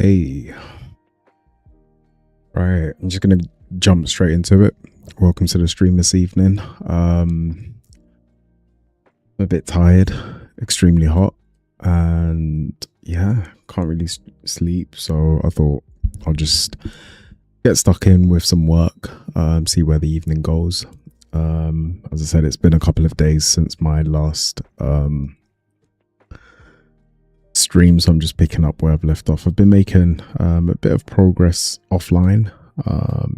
Hey, right, I'm just gonna jump straight into it. Welcome to the stream this evening. I'm a bit tired, extremely hot, and yeah, can't really sleep. So I thought I'll just get stuck in with some work, see where the evening goes. As I said, it's been a couple of days since my last stream, so I'm just picking up where I've left off. I've been making a bit of progress offline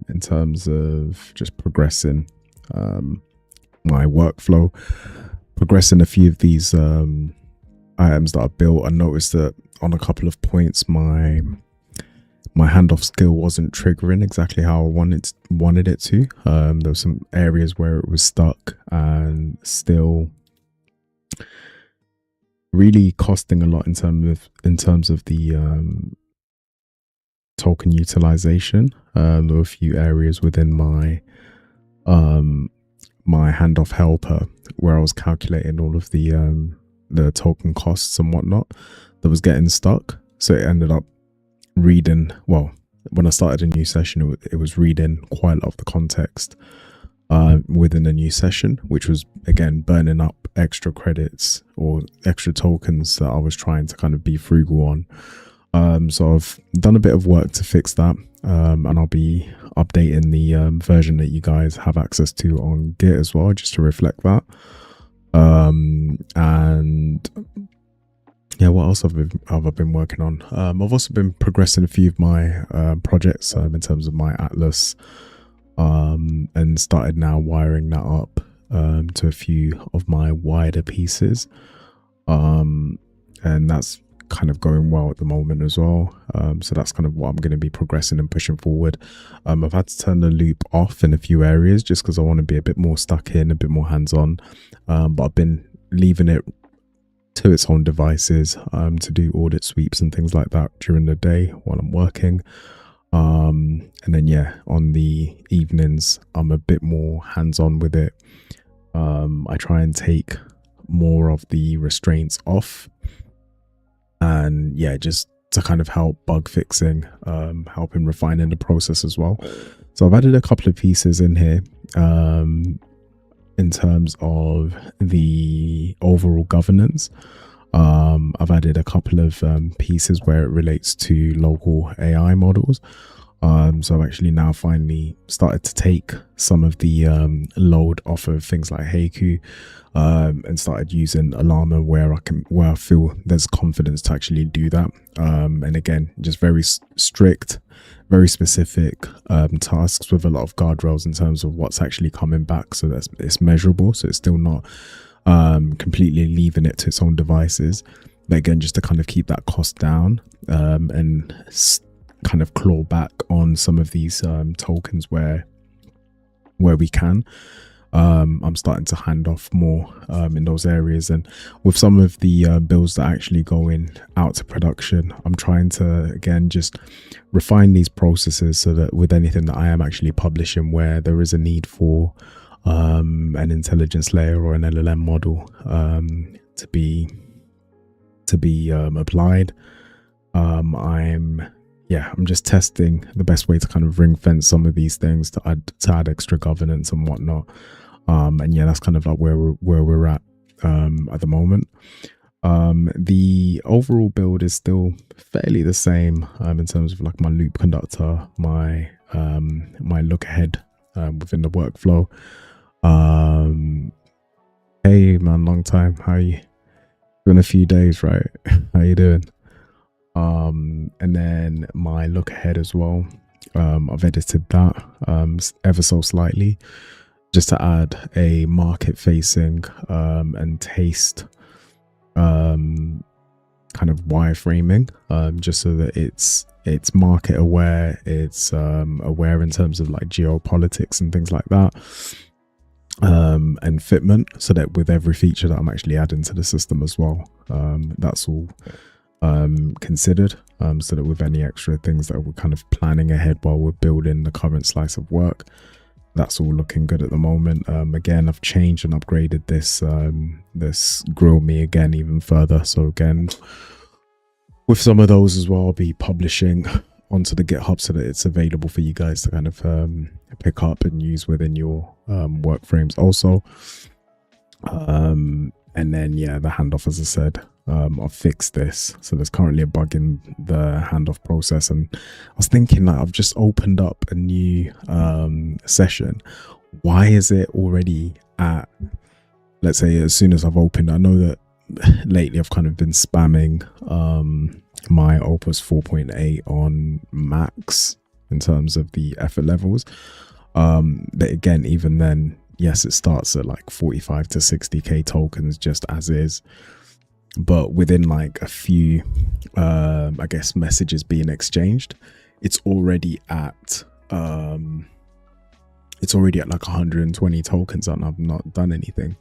in terms of just progressing my workflow, progressing a few of these items that I built. I noticed that on a couple of points my handoff skill wasn't triggering exactly how I wanted it to. There were some areas where it was stuck and still really costing a lot in terms of the token utilization. There were a few areas within my my handoff helper where I was calculating all of the token costs and whatnot that was getting stuck. So it ended up reading, well, when I started a new session, it was reading quite a lot of the context within a new session, which was again burning up extra credits or extra tokens that I was trying to kind of be frugal on. So I've done a bit of work to fix that, and I'll be updating the version that you guys have access to on Git as well, just to reflect that. And yeah, what else have I been working on? I've also been progressing a few of my projects in terms of my Atlas, and started now wiring that up to a few of my wider pieces, and that's kind of going well at the moment as well. So that's kind of what I'm going to be progressing and pushing forward. I've had to turn the loop off in a few areas just because I want to be a bit more stuck in, a bit more hands-on, but I've been leaving it to its own devices to do audit sweeps and things like that during the day while I'm working. And then yeah, on the evenings I'm a bit more hands-on with it. I try and take more of the restraints off, and yeah, just to kind of help bug fixing, helping refining the process as well. So I've added a couple of pieces in here in terms of the overall governance. I've added a couple of pieces where it relates to local AI models. So I've actually now finally started to take some of the load off of things like Haiku, and started using Llama where I feel there's confidence to actually do that. And again, just very strict, very specific tasks with a lot of guardrails in terms of what's actually coming back, so that it's measurable, so it's still not completely leaving it to its own devices. But again, just to kind of keep that cost down, and kind of claw back on some of these tokens where we can. I'm starting to hand off more in those areas, and with some of the builds that actually go out to production, I'm trying to again just refine these processes so that with anything that I am actually publishing where there is a need for an intelligence layer or an LLM model to be applied, I'm just testing the best way to kind of ring fence some of these things to add extra governance and whatnot. And yeah, that's kind of like where we're at the moment. The overall build is still fairly the same in terms of like my loop conductor, my look ahead within the workflow. Hey man, long time. How are you? It's been a few days, right? How you doing? And then my look ahead as well, I've edited that ever so slightly just to add a market facing and taste kind of wireframing, just so that it's market aware, it's aware in terms of like geopolitics and things like that, and fitment, so that with every feature that I'm actually adding to the system as well, that's all considered, so that with any extra things that we're kind of planning ahead while we're building the current slice of work, that's all looking good at the moment. Again, I've changed and upgraded this grill me again even further. So again, with some of those as well, I'll be publishing onto the GitHub so that it's available for you guys to kind of pick up and use within your work frames also. And then yeah, the handoff, as I said, I've fixed this. So there's currently a bug in the handoff process, and I was thinking that I've just opened up a new session. Why is it already at, let's say, as soon as I've opened? I know that lately I've kind of been spamming my Opus 4.8 on max in terms of the effort levels, but again, even then, yes, it starts at like 45 to 60k tokens just as is, but within like a few I guess messages being exchanged, it's already at like 120 tokens and I've not done anything.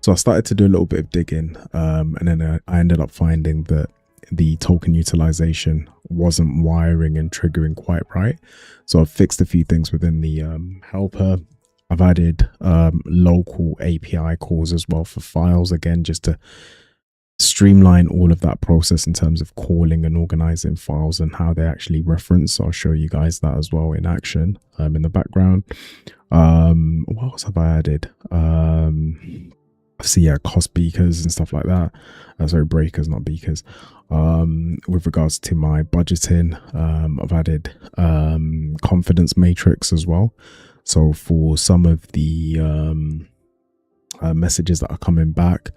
So I started to do a little bit of digging, and then I ended up finding that the token utilization wasn't wiring and triggering quite right. So I've fixed a few things within the helper. I've added local API calls as well for files, again, just to streamline all of that process in terms of calling and organizing files and how they actually reference. So I'll show you guys that as well in action in the background. What else have I added? So yeah, cost beakers and stuff like that. Sorry, breakers, not beakers. With regards to my budgeting, I've added confidence matrix as well. So for some of the messages that are coming back,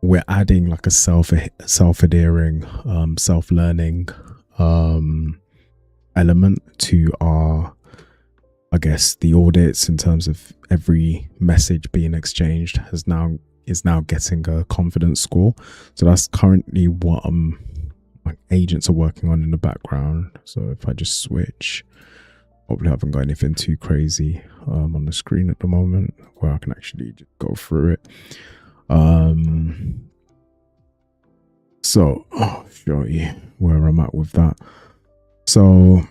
we're adding like a self-adhering, self-learning element to our, I guess, the audits in terms of every message being exchanged is now getting a confidence score. So that's currently what my agents are working on in the background. So if I just switch, hopefully I haven't got anything too crazy on the screen at the moment where I can actually just go through it. So I'll show you where I'm at with that. So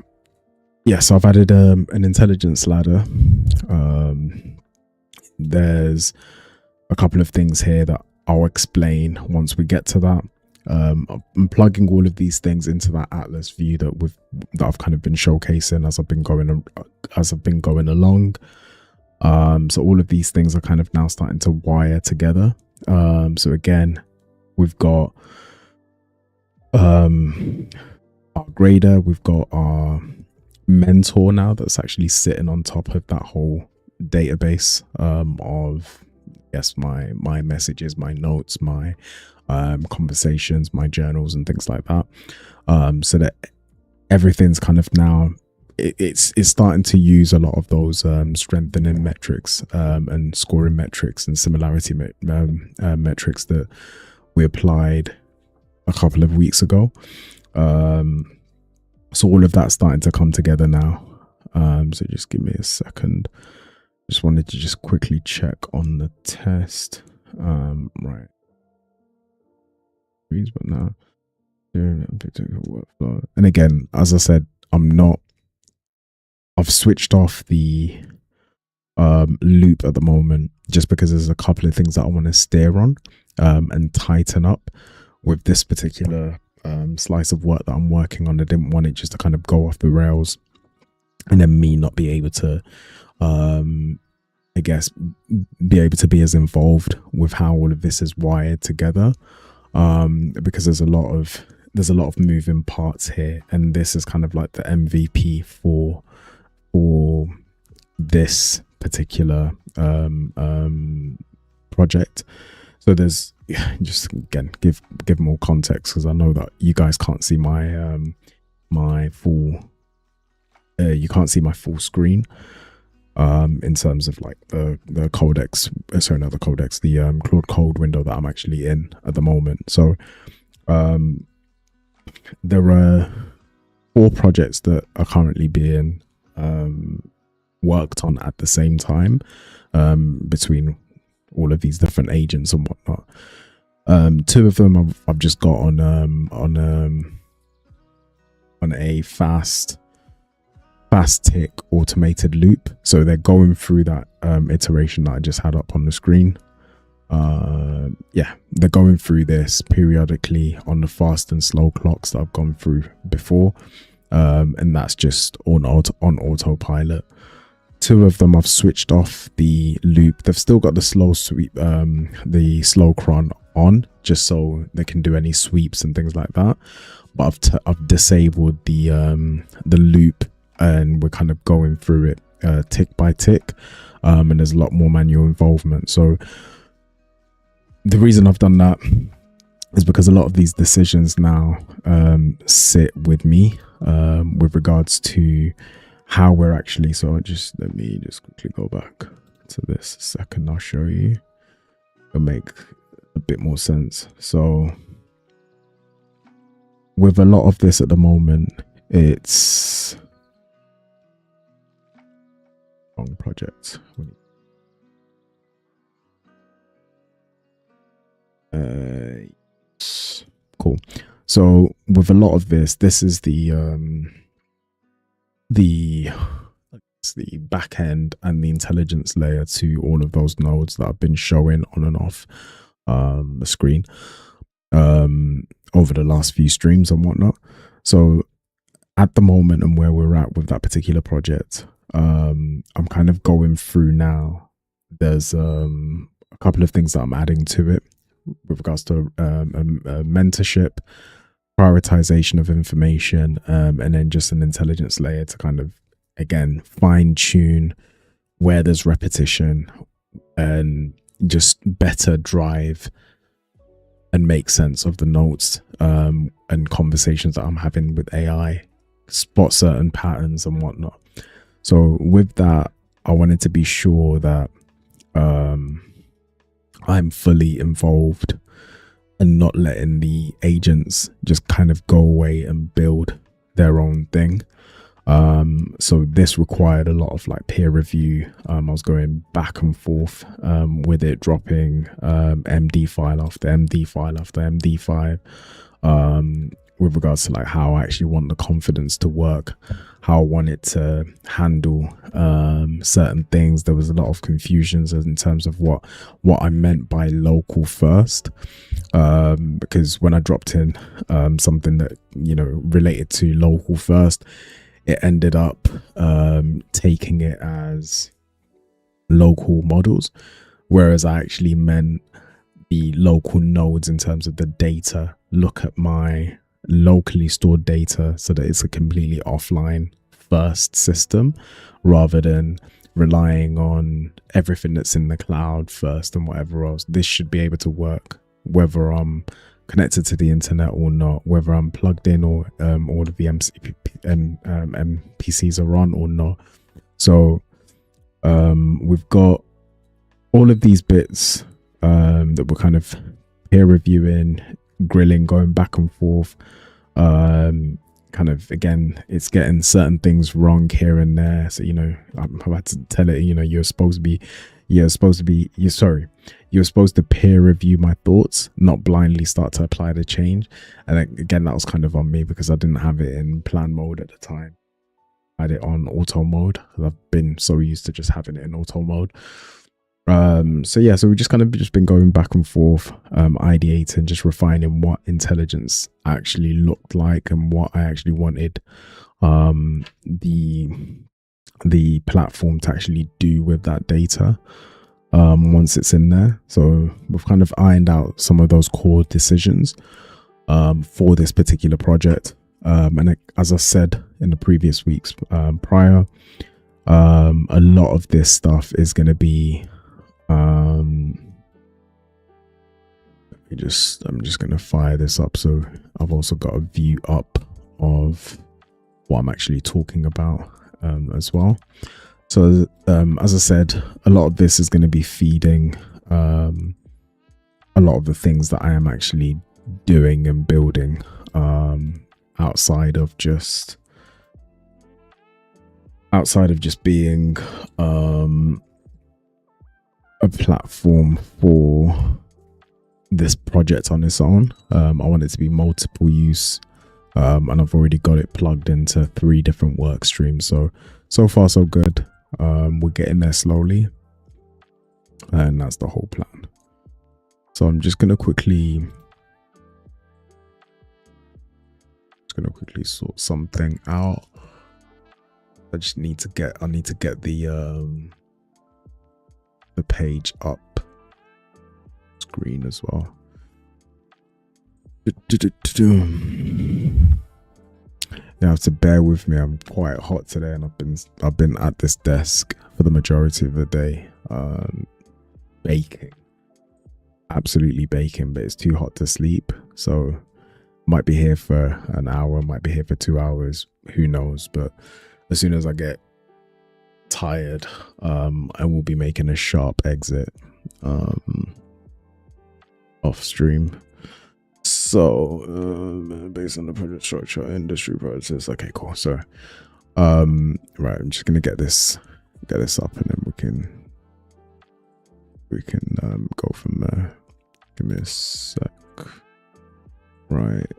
yeah, so I've added an intelligence ladder. There's a couple of things here that I'll explain once we get to that. I'm plugging all of these things into that Atlas view that I've kind of been showcasing as I've been going along. So all of these things are kind of now starting to wire together. So again, we've got our grader, we've got our mentor now that's actually sitting on top of that whole database of, yes, my messages, my notes, my conversations, my journals and things like that, so that everything's kind of now it's starting to use a lot of those strengthening metrics and scoring metrics and similarity metrics that we applied a couple of weeks ago. So all of that's starting to come together now. So just give me a second. Just wanted to just quickly check on the test. Right. But now, workflow. And again, as I said, I've switched off the loop at the moment just because there's a couple of things that I want to steer on and tighten up with this particular slice of work that I'm working on. I didn't want it just to kind of go off the rails and then me not be able to I guess be able to be as involved with how all of this is wired together, because there's a lot of moving parts here, and this is kind of like the MVP for this particular project. So there's, just again give more context, because I know that you guys can't see my my full you can't see my full screen in terms of like the codex, sorry, not the codex, the Claude Code window that I'm actually in at the moment. So there are 4 projects that are currently being worked on at the same time between all of these different agents and whatnot. 2 of them I've just got on a fast tick automated loop, so they're going through that iteration that I just had up on the screen. Yeah, they're going through this periodically on the fast and slow clocks that I've gone through before, and that's just on autopilot. 2 of them I've switched off the loop. They've still got the slow sweep, the slow cron on, just so they can do any sweeps and things like that. But I've disabled the loop, and we're kind of going through it tick by tick, and there's a lot more manual involvement. So the reason I've done that is because a lot of these decisions now sit with me with regards to how we're actually. So let me just quickly go back to this a second. I'll show you. It'll make a bit more sense. So with a lot of this at the moment, it's wrong project. Cool. So with a lot of this is the back end and the intelligence layer to all of those nodes that I've been showing on and off the screen over the last few streams and whatnot. So at the moment, and where we're at with that particular project, I'm kind of going through now. There's a couple of things that I'm adding to it with regards to mentorship, prioritization of information, and then just an intelligence layer to kind of, again, fine tune where there's repetition and just better drive and make sense of the notes and conversations that I'm having with AI, spot certain patterns and whatnot. So with that, I wanted to be sure that I'm fully involved and not letting the agents just kind of go away and build their own thing. So this required a lot of like peer review. I was going back and forth with it, dropping MD file after MD file after MD5 with regards to like how I actually want the confidence to work, how I want it to handle certain things. There was a lot of confusions in terms of what I meant by local first, because when I dropped in something that, you know, related to local first, it ended up taking it as local models, whereas I actually meant the local nodes in terms of the data. Look at my locally stored data so that it's a completely offline first system, rather than relying on everything that's in the cloud first and whatever else. This should be able to work whether I'm connected to the internet or not, whether I'm plugged in or all of the MPCs are on or not. So we've got all of these bits that we're kind of peer reviewing, grilling, going back and forth. Kind of, again, it's getting certain things wrong here and there. So, you know, I'm about to tell it, you know, you're supposed to peer review my thoughts, not blindly start to apply the change. And again, that was kind of on me because I didn't have it in plan mode at the time. I had it on auto mode. I've been so used to just having it in auto mode. So yeah, so we've just kind of been going back and forth, ideating, just refining what intelligence actually looked like and what I actually wanted the platform to actually do with that data once it's in there. So we've kind of ironed out some of those core decisions for this particular project, and as I said in the previous weeks prior, a lot of this stuff is going to be I'm just going to fire this up, so I've also got a view up of what I'm actually talking about as well. So as I said, a lot of this is going to be feeding a lot of the things that I am actually doing and building outside of just being a platform for this project on its own. I want it to be multiple use, and I've already got it plugged into 3 different work streams. So far so good. We're getting there slowly, and that's the whole plan. So I'm just gonna quickly sort something out. I need to get the page up screen as well. You have to bear with me. I'm quite hot today, and I've been at this desk for the majority of the day, baking, absolutely baking. But it's too hot to sleep, so might be here for an hour, might be here for 2 hours. Who knows? But as soon as I get tired, I will be making a sharp exit off stream. So based on the project structure, industry process. Okay, cool. So right, I'm just gonna get this up, and then we can go from there. Give me a sec. Right.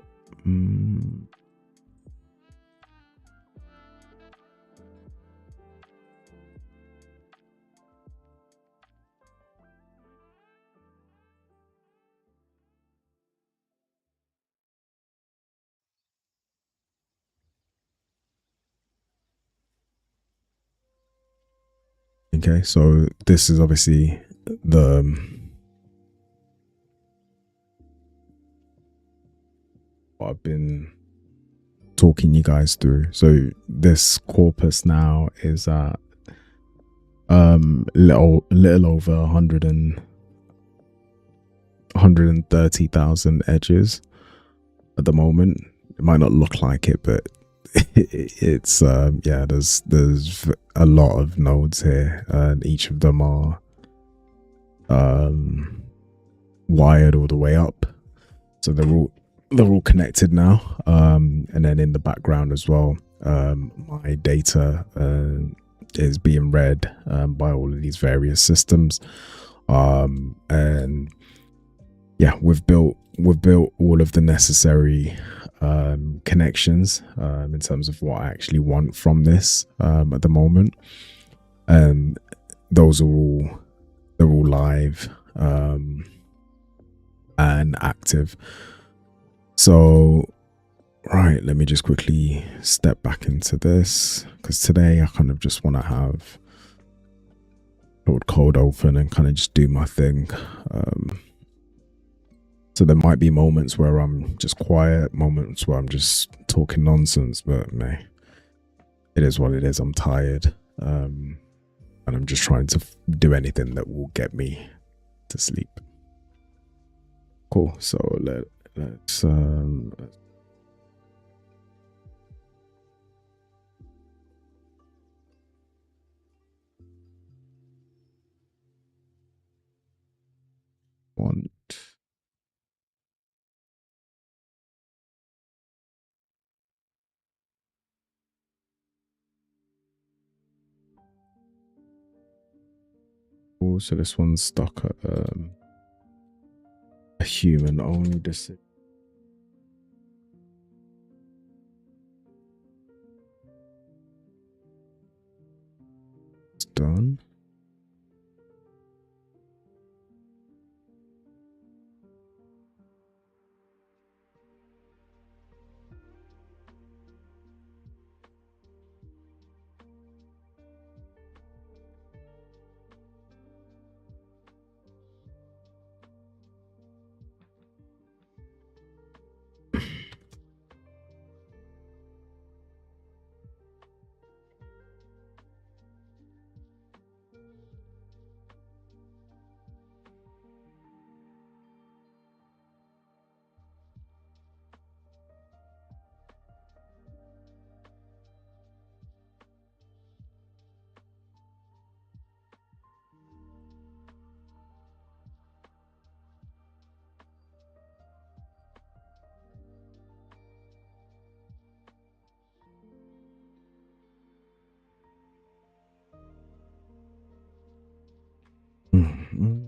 Okay, so this is obviously what I've been talking you guys through. So this corpus now is at little over 130,000 edges at the moment. It might not look like it, but it's yeah, there's a lot of nodes here, and each of them are wired all the way up, so they're all connected now. And then in the background as well, my data is being read by all of these various systems, and yeah, we've built all of the necessary connections in terms of what I actually want from this at the moment, and those are they're all live and active. So right, let me just quickly step back into this, because today I kind of just want to have Claude Code open and kind of just do my thing. So there might be moments where I'm just quiet, moments where I'm just talking nonsense, but meh, it is what it is. I'm tired, and I'm just trying to do anything that will get me to sleep. Cool. So let's want so this one's stuck at a human only decision. It's done. Mm-hmm.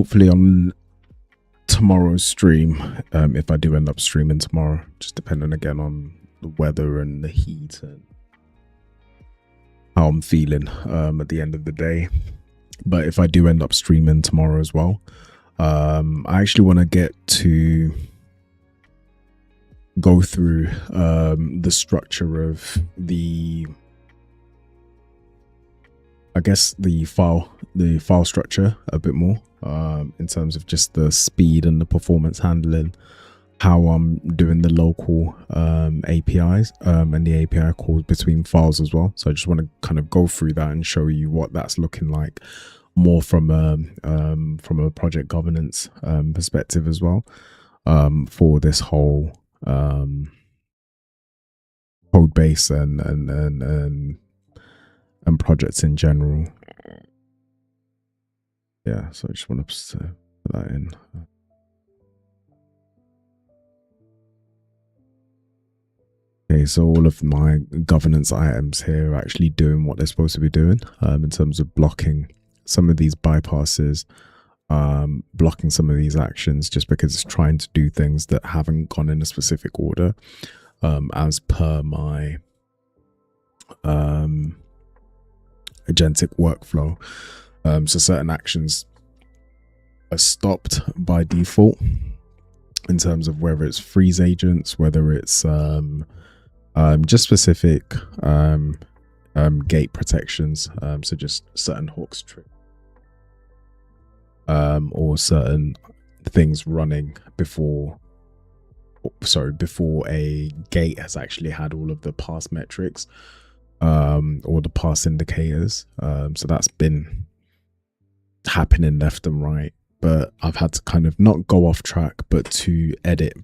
hopefully on tomorrow's stream, if I do end up streaming tomorrow, just depending again on the weather and the heat and how I'm feeling at the end of the day. But if I do end up streaming tomorrow as well, I actually want to get to go through the structure of the, I guess, the file structure a bit more, in terms of just the speed and the performance handling, how I'm doing the local APIs and the API calls between files as well. So I just want to kind of go through that and show you what that's looking like more from a project governance perspective as well, for this whole code base and projects in general. Yeah, so I just want to put that in. Okay, so all of my governance items here are actually doing what they're supposed to be doing, in terms of blocking some of these bypasses, blocking some of these actions, just because it's trying to do things that haven't gone in a specific order, as per my agentic workflow. So certain actions are stopped by default in terms of whether it's freeze agents, whether it's just specific gate protections, so just certain hooks or certain things running before a gate has actually had all of the pass metrics, or the pass indicators. So that's been happening left and right, but I've had to kind of not go off track, but to edit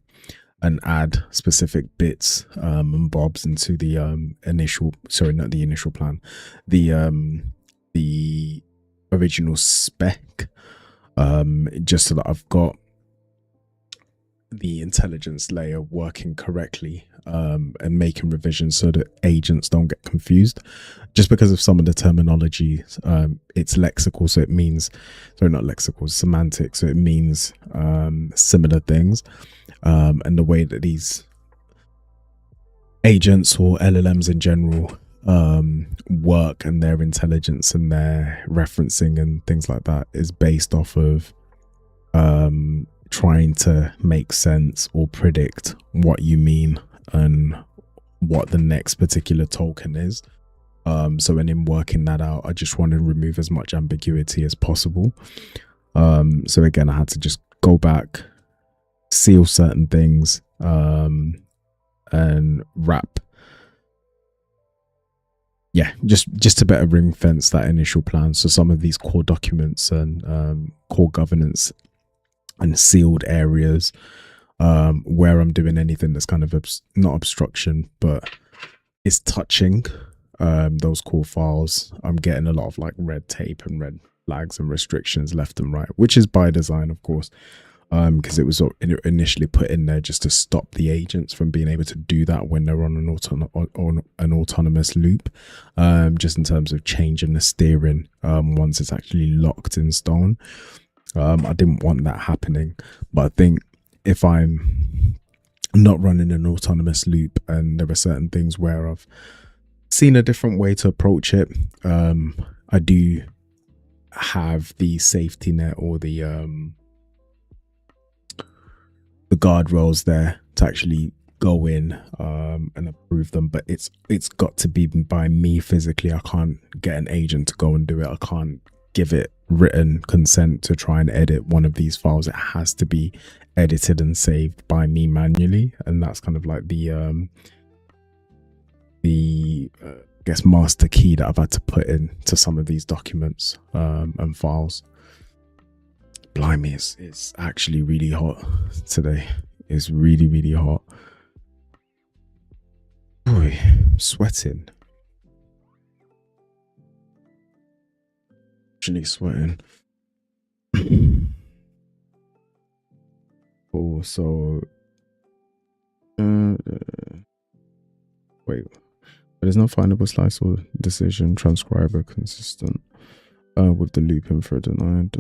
and add specific bits and bobs into the the original spec, just so that I've got the intelligence layer working correctly, and making revisions so that agents don't get confused, just because of some of the terminology. It's lexical, so it means, sorry, not lexical, semantic, so it means similar things, and the way that these agents or LLMs in general work and their intelligence and their referencing and things like that is based off of trying to make sense or predict what you mean and what the next particular token is. So in working that out, I just want to remove as much ambiguity as possible. So again, I had to just go back, seal certain things, and wrap, just to better ring fence that initial plan. So some of these core documents and core governance and sealed areas, where I'm doing anything that's kind of not obstruction, but is touching those core files, I'm getting a lot of like red tape and red flags and restrictions left and right, which is by design, of course, because it was initially put in there just to stop the agents from being able to do that when they're on an autonomous loop, just in terms of changing the steering once it's actually locked in stone. I didn't want that happening, but I think if I'm not running an autonomous loop and there are certain things where I've seen a different way to approach it, I do have the safety net or the guardrails there to actually go in and approve them, but it's got to be by me physically. I can't get an agent to go and do it. I can't give it written consent to try and edit one of these files. It has to be edited and saved by me manually, and that's kind of like the I guess master key that I've had to put in to some of these documents and files. Blimey, it's actually really hot today. It's really, really hot. Boy, I'm sweating. Actually sweating. Oh, so wait, but there's no findable slice or decision transcriber consistent. with the loop info denied,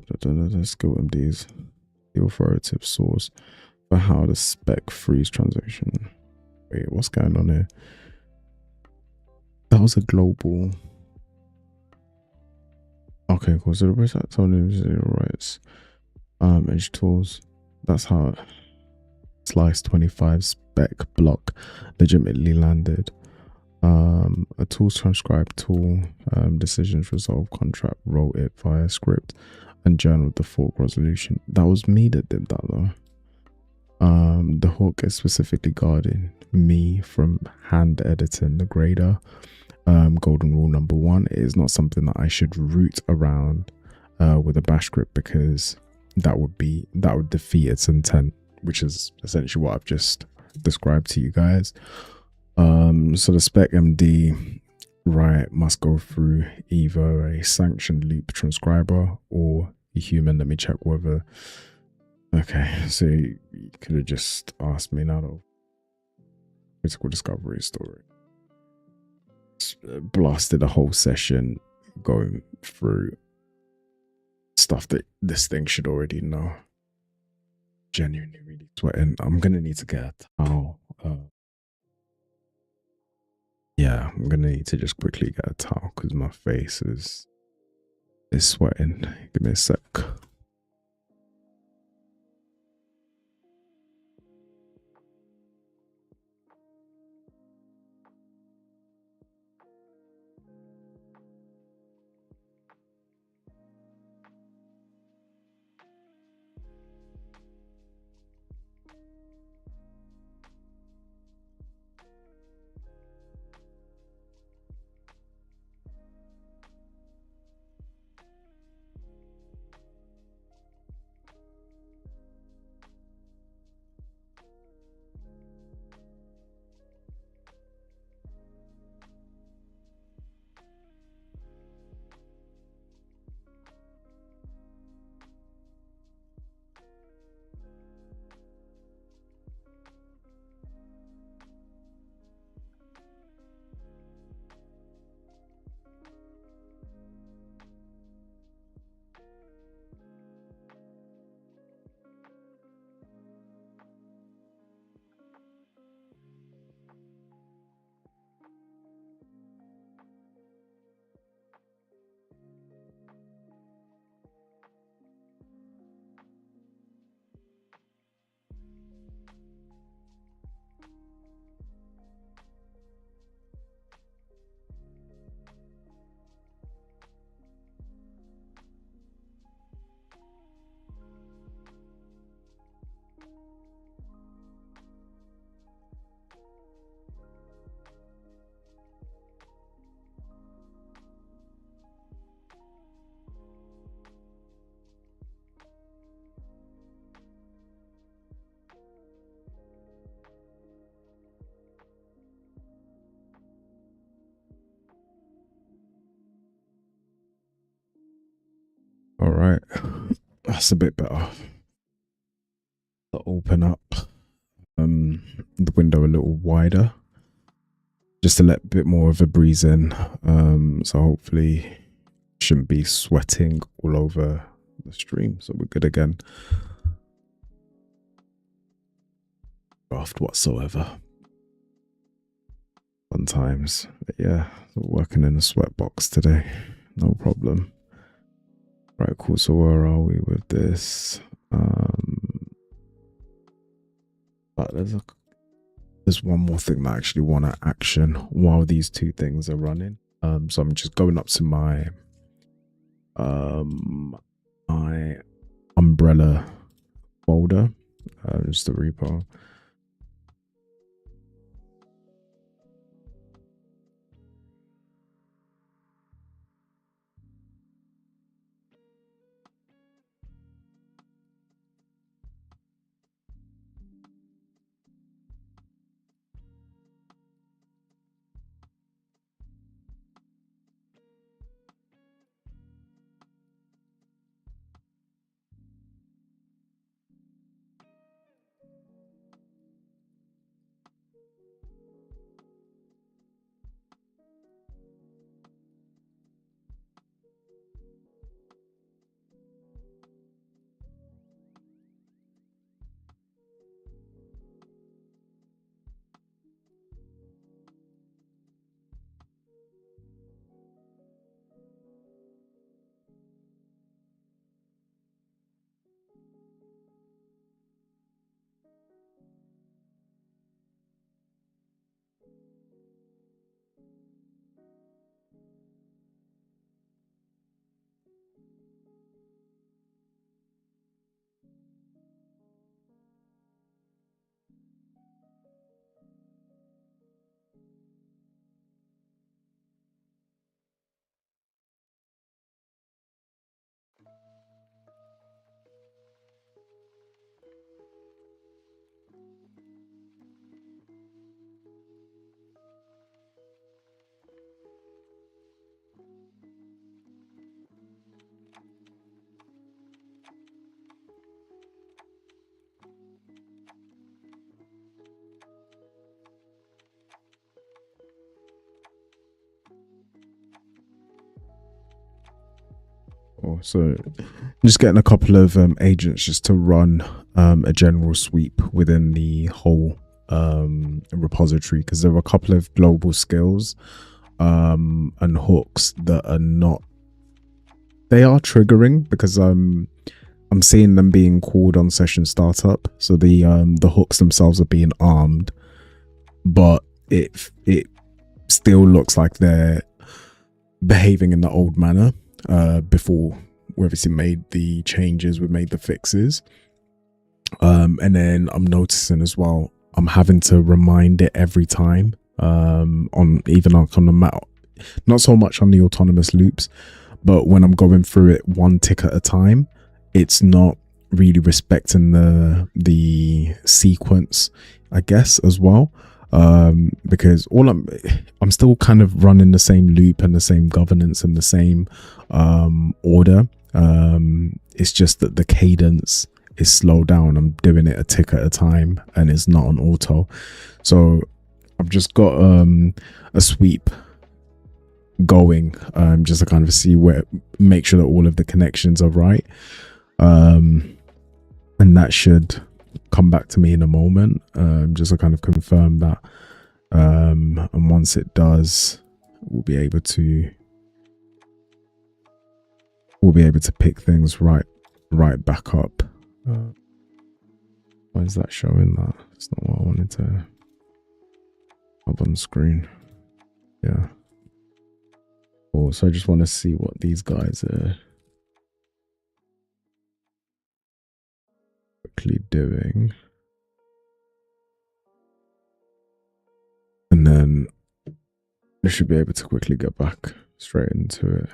skill MDs, the authoritative source for how the spec freeze transaction. Wait, what's going on here? That was a global. Okay, cool. So the website only zero rights. Edge tools. That's how slice 25 spec block legitimately landed. A tools transcribe tool, decisions resolve contract, wrote it via script, and journal the fork resolution. That was me that did that though. The hook is specifically guarding me from hand editing the grader. Golden rule number 1, it is not something that I should root around with a bash script, because that would defeat its intent, which is essentially what I've just described to you guys. So the spec MD right must go through either a sanctioned loop transcriber or a human. Let me check whether. Okay, so you could have just asked me now though. Critical discovery story. Blasted a whole session going through stuff that this thing should already know. Genuinely really sweating. I'm gonna need to get a towel. Yeah, I'm gonna need to just quickly get a towel because my face is sweating. Give me a sec. All right, that's a bit better. To open up the window a little wider, just to let a bit more of a breeze in. So hopefully shouldn't be sweating all over the stream. So we're good again. Draft whatsoever. Fun times. But yeah, working in a sweatbox today. No problem. Right, cool. So where are we with this? But there's one more thing that I actually want to action while these two things are running. So I'm just going up to my my umbrella folder, just the repo. well. So just getting a couple of agents just to run a general sweep within the whole repository, because there are a couple of global skills and hooks that are not, they are triggering because I'm seeing them being called on session startup. So the hooks themselves are being armed, but it still looks like they're behaving in the old manner before we obviously made the changes, we made the fixes. And then I'm noticing as well, I'm having to remind it every time on even like on the map, not so much on the autonomous loops, but when I'm going through it one tick at a time, it's not really respecting the sequence, I guess, as well. Because all I'm still kind of running the same loop and the same governance and the same order. It's just that the cadence is slowed down. I'm doing it a tick at a time and it's not on auto. So I've just got a sweep going just to kind of see make sure that all of the connections are right. And that should come back to me in a moment, just to kind of confirm that. And once it does, we'll be able to pick things right back up. Why is that showing that? It's not what I wanted to have on screen. Yeah. Cool. So I just want to see what these guys are quickly doing. And then I should be able to quickly get back straight into it.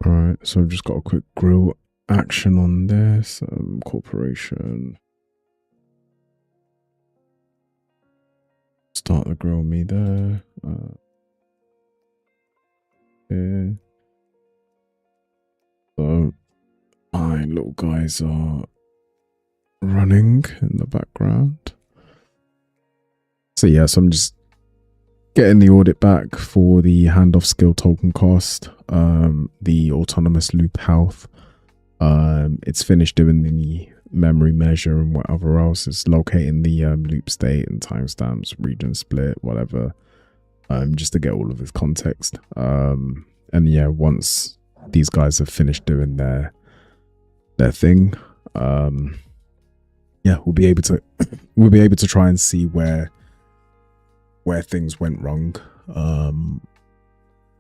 All right, so I've just got a quick grill action on this. Corporation. Start the grill me there. Okay. So my little guys are running in the background. So yeah, so I'm just getting the audit back for the handoff skill token cost, the autonomous loop health. It's finished doing the memory measure and whatever else. It's locating the loop state and timestamps, region split, whatever, just to get all of this context. And yeah, once these guys have finished doing their thing, yeah, we'll be able to try and see where things went wrong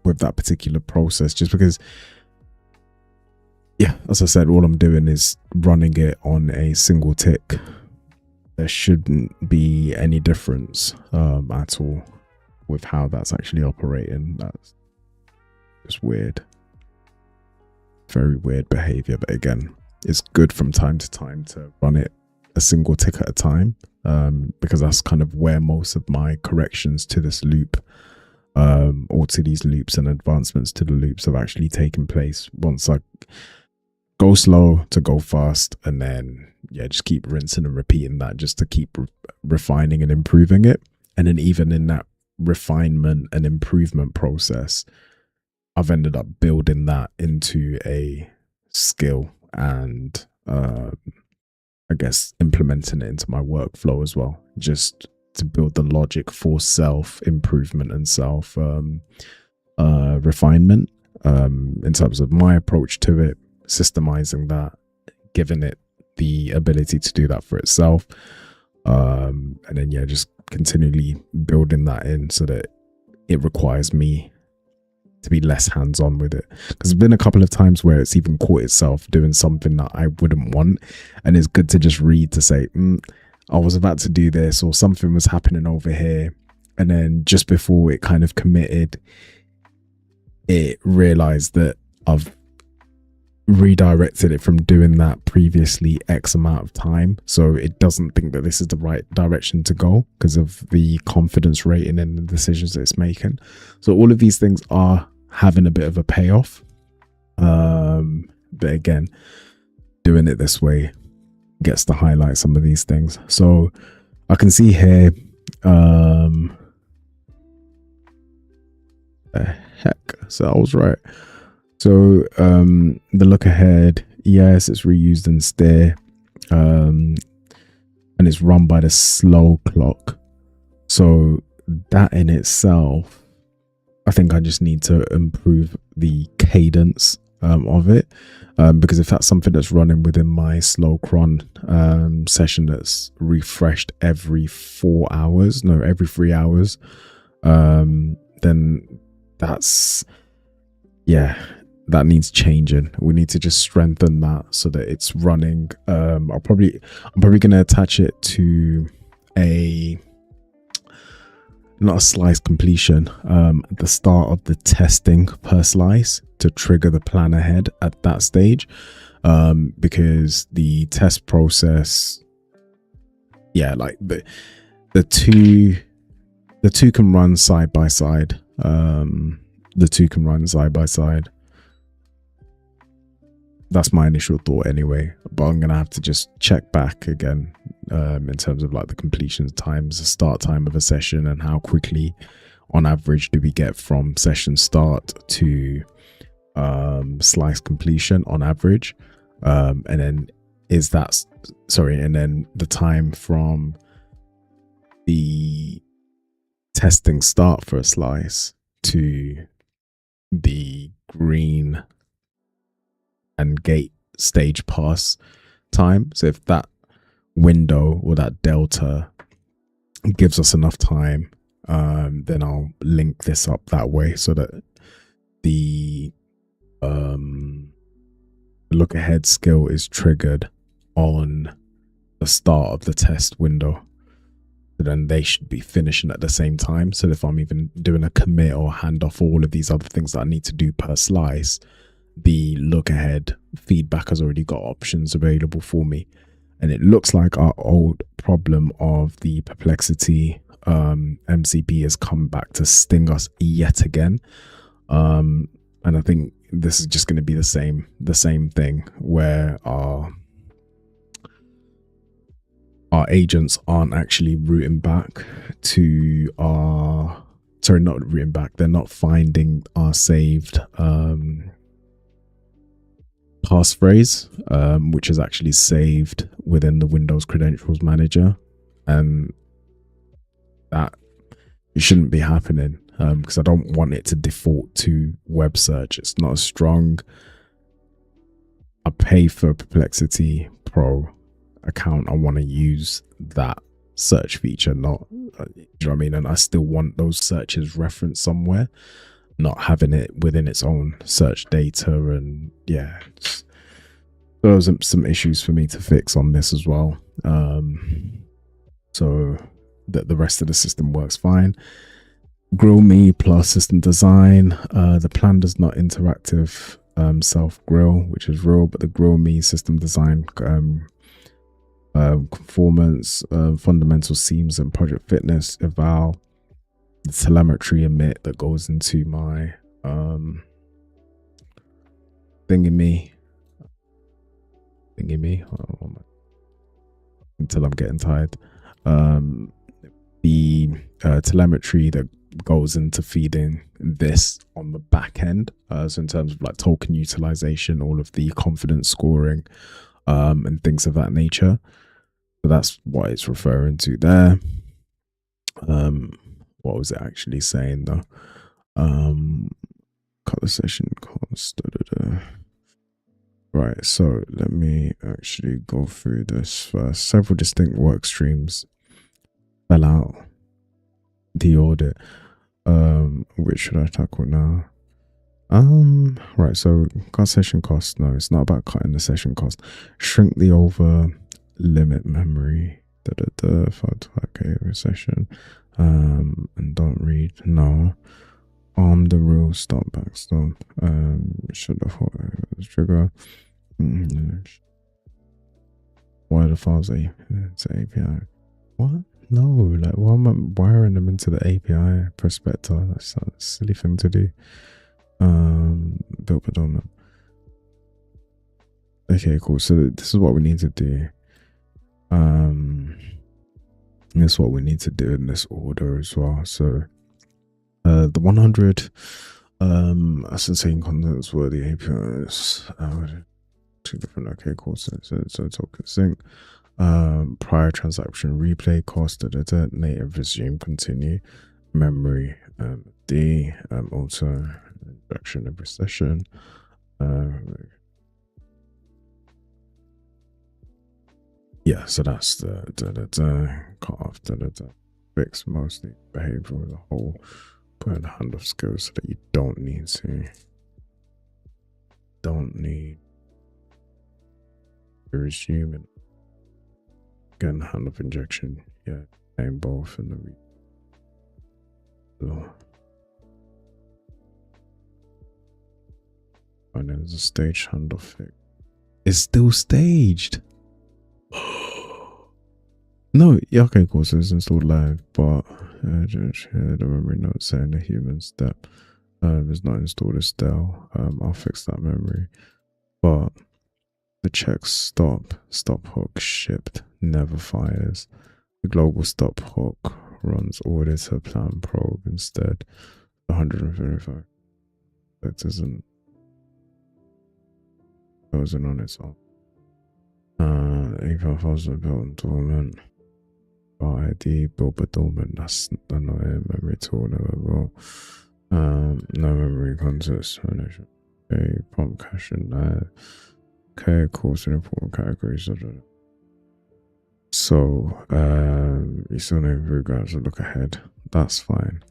with that particular process, just because, yeah, as I said, all I'm doing is running it on a single tick. There shouldn't be any difference at all with how that's actually operating. That's just weird, very weird behavior. But again, it's good from time to time to run it a single tick at a time, because that's kind of where most of my corrections to this loop, or to these loops and advancements to the loops, have actually taken place. Once I go slow to go fast, and then yeah, just keep rinsing and repeating that, just to keep refining and improving it. And then even in that refinement and improvement process, I've ended up building that into a skill and I guess implementing it into my workflow as well, just to build the logic for self improvement and self refinement in terms of my approach to it, systemizing that, giving it the ability to do that for itself, and then just continually building that in so that it requires me to be less hands-on with it, because there's been a couple of times where it's even caught itself doing something that I wouldn't want, and it's good to just read to say I was about to do this, or something was happening over here, and then just before it kind of committed, it realized that I've redirected it from doing that previously X amount of time, so it doesn't think that this is the right direction to go because of the confidence rating and the decisions that it's making. So all of these things are having a bit of a payoff, but again, doing it this way gets to highlight some of these things. So I can see here, the heck, so I was right. So the look ahead, yes, it's reused and steer, and it's run by the slow clock. So that in itself, I think I just need to improve the cadence of it, because if that's something that's running within my slow cron session that's refreshed every 4 hours, no, every 3 hours, then that's, that needs changing. We need to just strengthen that so that it's running. I'm probably going to attach it to not a slice completion at the start of the testing per slice to trigger the plan ahead at that stage, because the test process, like the two can run side by side. That's my initial thought anyway, but I'm gonna have to just check back again in terms of like the completion times, the start time of a session, and how quickly on average do we get from session start to slice completion on average, and then and then the time from the testing start for a slice to the green and gate stage pass time. So if that window or that delta gives us enough time, then I'll link this up that way so that the look ahead skill is triggered on the start of the test window. So then they should be finishing at the same time. So if I'm even doing a commit or handoff, all of these other things that I need to do per slice, the look ahead feedback has already got options available for me. And it looks like our old problem of the perplexity MCP has come back to sting us yet again. And I think this is just going to be the same thing where our agents aren't actually routing back to our, sorry, not routing back, they're not finding our saved passphrase, which is actually saved within the Windows Credentials Manager, and that it shouldn't be happening, because I don't want it to default to web search. It's not as strong. I pay for Perplexity Pro account. I want to use that search feature, not, you know what I mean? And I still want those searches referenced somewhere, not having it within its own search data. And those are some issues for me to fix on this as well, so that the rest of the system works fine. Grill Me plus system design, the plan does not interactive self grill, which is real, but the Grill Me system design conformance, fundamental seams and project fitness eval, the telemetry emit that goes into my thingy me until I'm getting tired. The telemetry that goes into feeding this on the back end. So in terms of like token utilization, all of the confidence scoring, and things of that nature. So that's what it's referring to there. What was it actually saying though? Cut the session cost. Right, so let me actually go through this first. Several distinct work streams fell out the audit. Which should I tackle now? Right, so cut session cost. No, it's not about cutting the session cost. Shrink the over limit memory. Okay, every session. And don't read. No. Arm the rule. Stop backstop. Should have thought trigger. Why the files it's API? What? No, like why am I wiring them into the API prospector? That's a silly thing to do. Build predominant. Okay, cool. So this is what we need to do. This is what we need to do in this order as well. So the 100 associating contents were the APIs. Two different. Okay, cool. So token sync. Prior transaction replay cost, native resume continue, memory D, auto injection every session. Yeah, so that's the cut off fix mostly behavior as a whole, put in handoff skills so that you don't need to resume and again handoff injection. Yeah, name both in the and then there's a stage handoff fix. It's still staged. No, yeah, okay, cool. So it's installed live, but the memory note saying the human step is not installed as Dell. I'll fix that memory, but the check stop hook shipped never fires. The global stop hook runs auditor plan probe instead. 155. That isn't frozen on its own. API files are built in dormant. ID built by dormant. That's not a memory tool. No memory contents. Okay, prompt caching that. Okay, course and important categories. So you still need regards to look ahead. That's fine.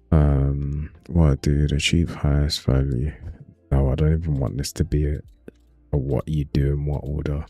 What I do to achieve highest value. No, I don't even want this to be a what you do in what order.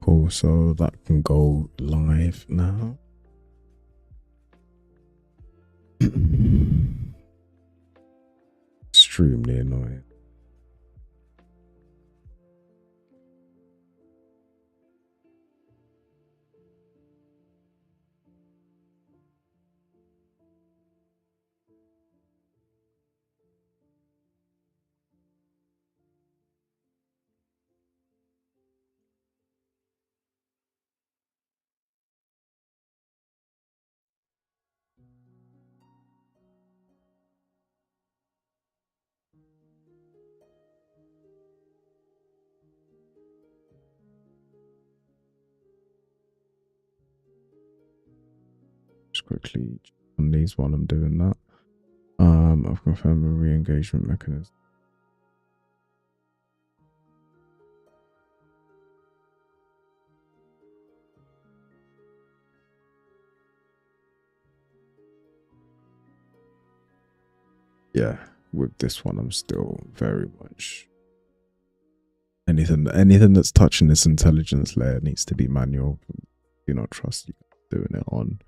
Cool, so that can go live now. Extremely annoying. Just quickly on these while I'm doing that. I've confirmed a re-engagement mechanism. yeah, with this one, I'm still very much anything that's touching this intelligence layer needs to be manual. Do not trust you doing it on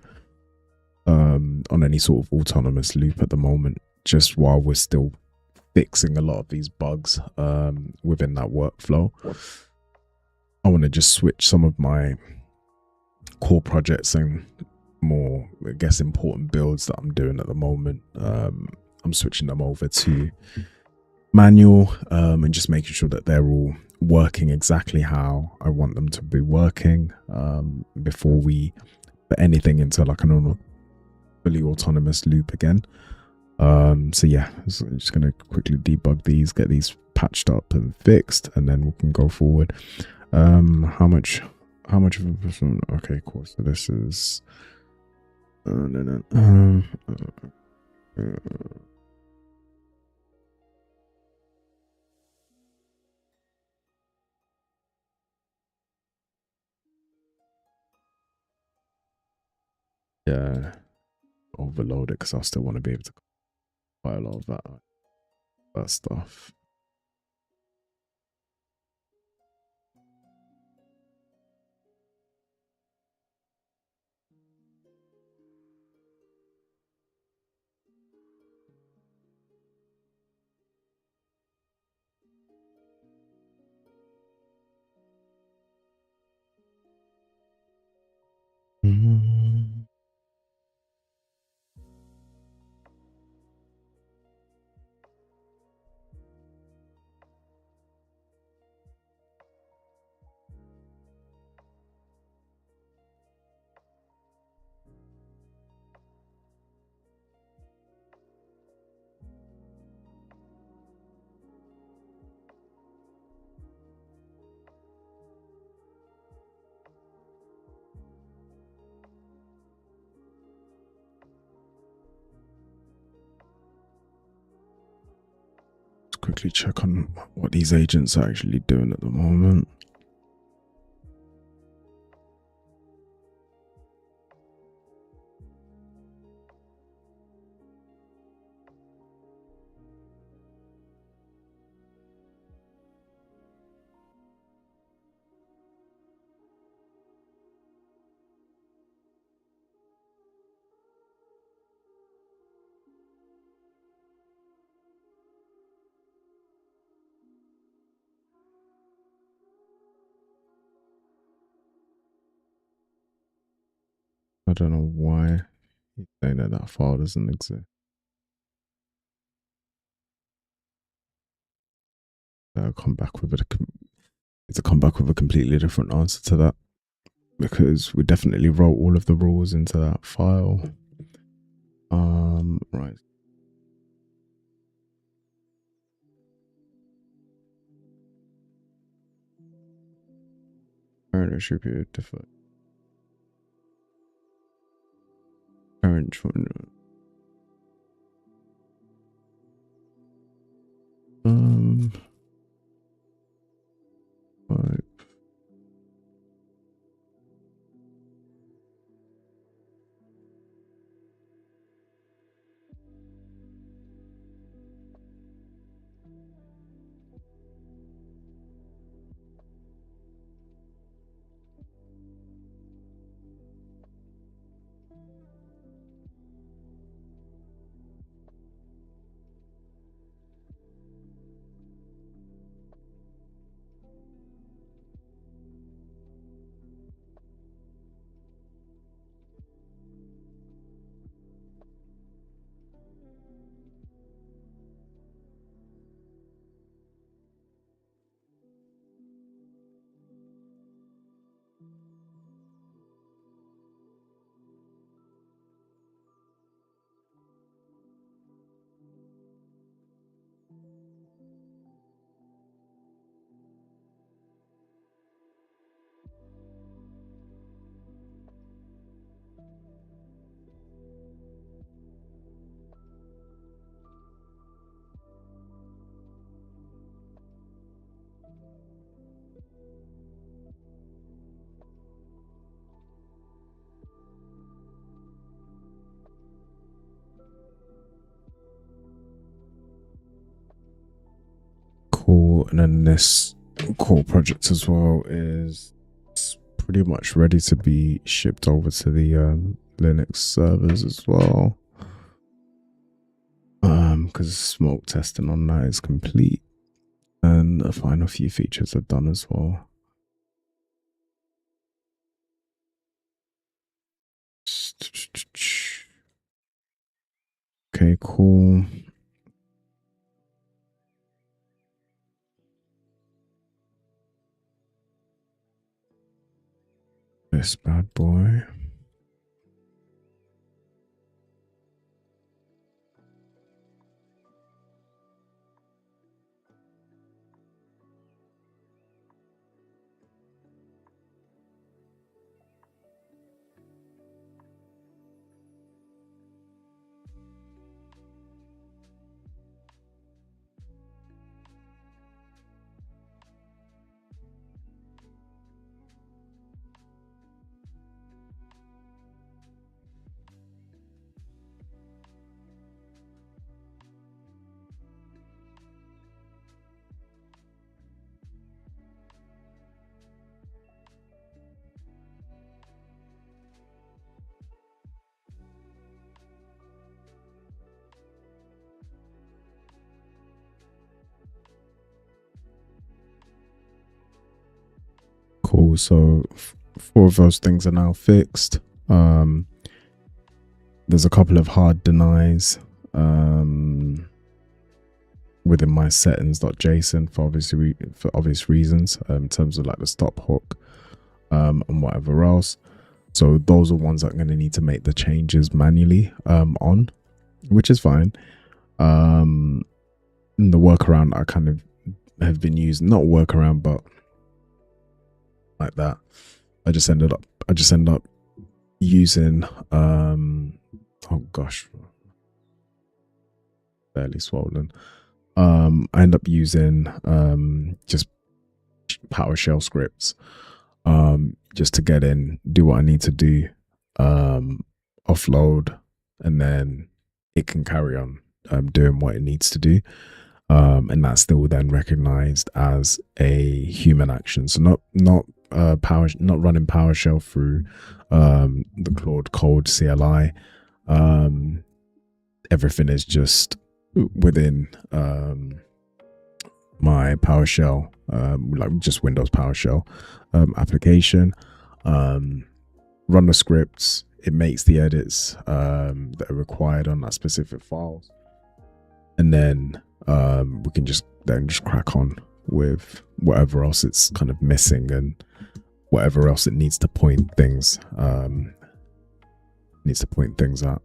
any sort of autonomous loop at the moment, just while we're still fixing a lot of these bugs within that workflow. I want to just switch some of my core projects and more, I guess, important builds that I'm doing at the moment. I'm switching them over to manual and just making sure that they're all working exactly how I want them to be working before we put anything into like an fully autonomous loop again. So yeah, so I'm just gonna quickly debug these, get these patched up and fixed, and then we can go forward. How much of a person? Okay, cool. So this is yeah, overload it because I still want to be able to quite a lot of that stuff. Quickly check on what these agents are actually doing at the moment. I don't know why he's saying that that file doesn't exist. I'll come back with a completely different answer to that, because we definitely wrote all of the rules into that file. Right. Parent attribute different. Parent right. And then this core project as well is pretty much ready to be shipped over to the Linux servers as well. Because smoke testing on that is complete, and the final few features are done as well. Okay, cool. This bad boy. Cool. So 4 of those things are now fixed. There's a couple of hard denies within my settings.json for obvious reasons, in terms of like the stop hook and whatever else. So those are ones that I'm going to need to make the changes manually on, which is fine. The workaround I kind of have been using, not workaround, but like that, I just ended up using oh gosh, barely swollen. I end up using just PowerShell scripts just to get in, do what I need to do, offload, and then it can carry on doing what it needs to do. And that's still then recognized as a human action. So not running PowerShell through the Claude Code CLI. Everything is just within my PowerShell, like just Windows PowerShell application. Run the scripts. It makes the edits that are required on that specific files, and then we can just crack on with whatever else it's kind of missing and whatever else it needs to point things at.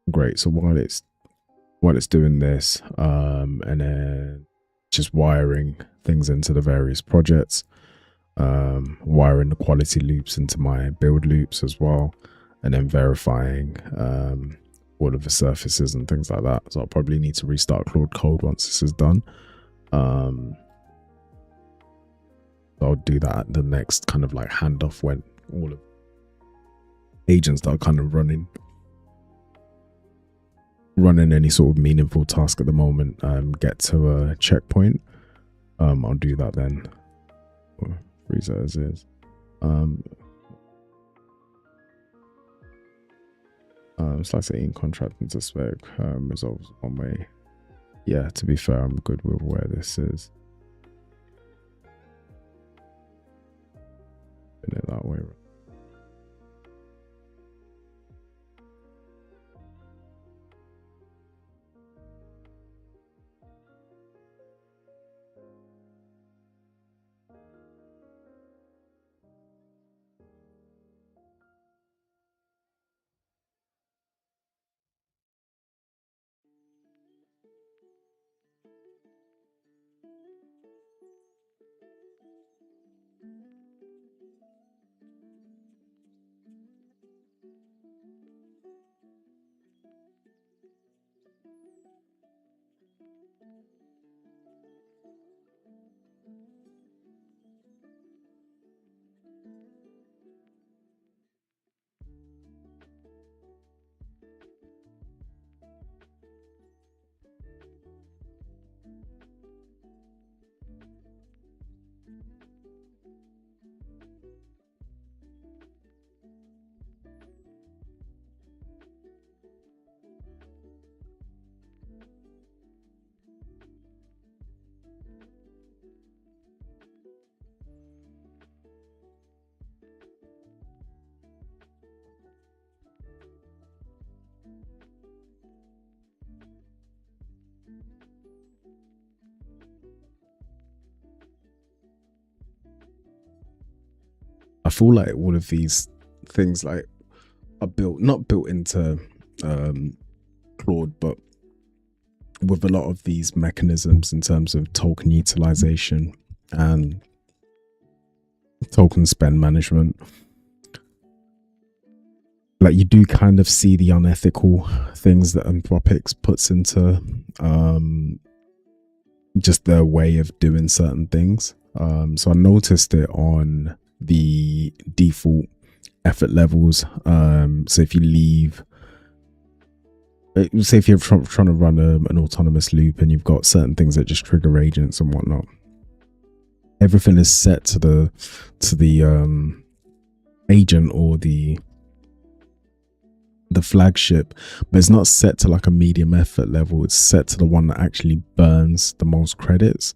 Great. So while it's doing this, and then just wiring things into the various projects, wiring the quality loops into my build loops as well, and then verifying all of the surfaces and things like that. So I'll probably need to restart Claude Code once this is done. I'll do that at the next kind of like handoff, when all of agents that are kind of running any sort of meaningful task at the moment get to a checkpoint. I'll do that then. Freeze as is. Slice in contract into spec resolves one way. Yeah, to be fair, I'm good with where this is. Putting it that way. I feel like all of these things like are not built into Claude, but with a lot of these mechanisms in terms of token utilization and token spend management, like you do kind of see the unethical things that Anthropics puts into just their way of doing certain things. So I noticed it on the default effort levels. So if you leave, say if you're trying to run an autonomous loop and you've got certain things that just trigger agents and whatnot, everything is set to the agent or the flagship, but it's not set to like a medium effort level. It's set to the one that actually burns the most credits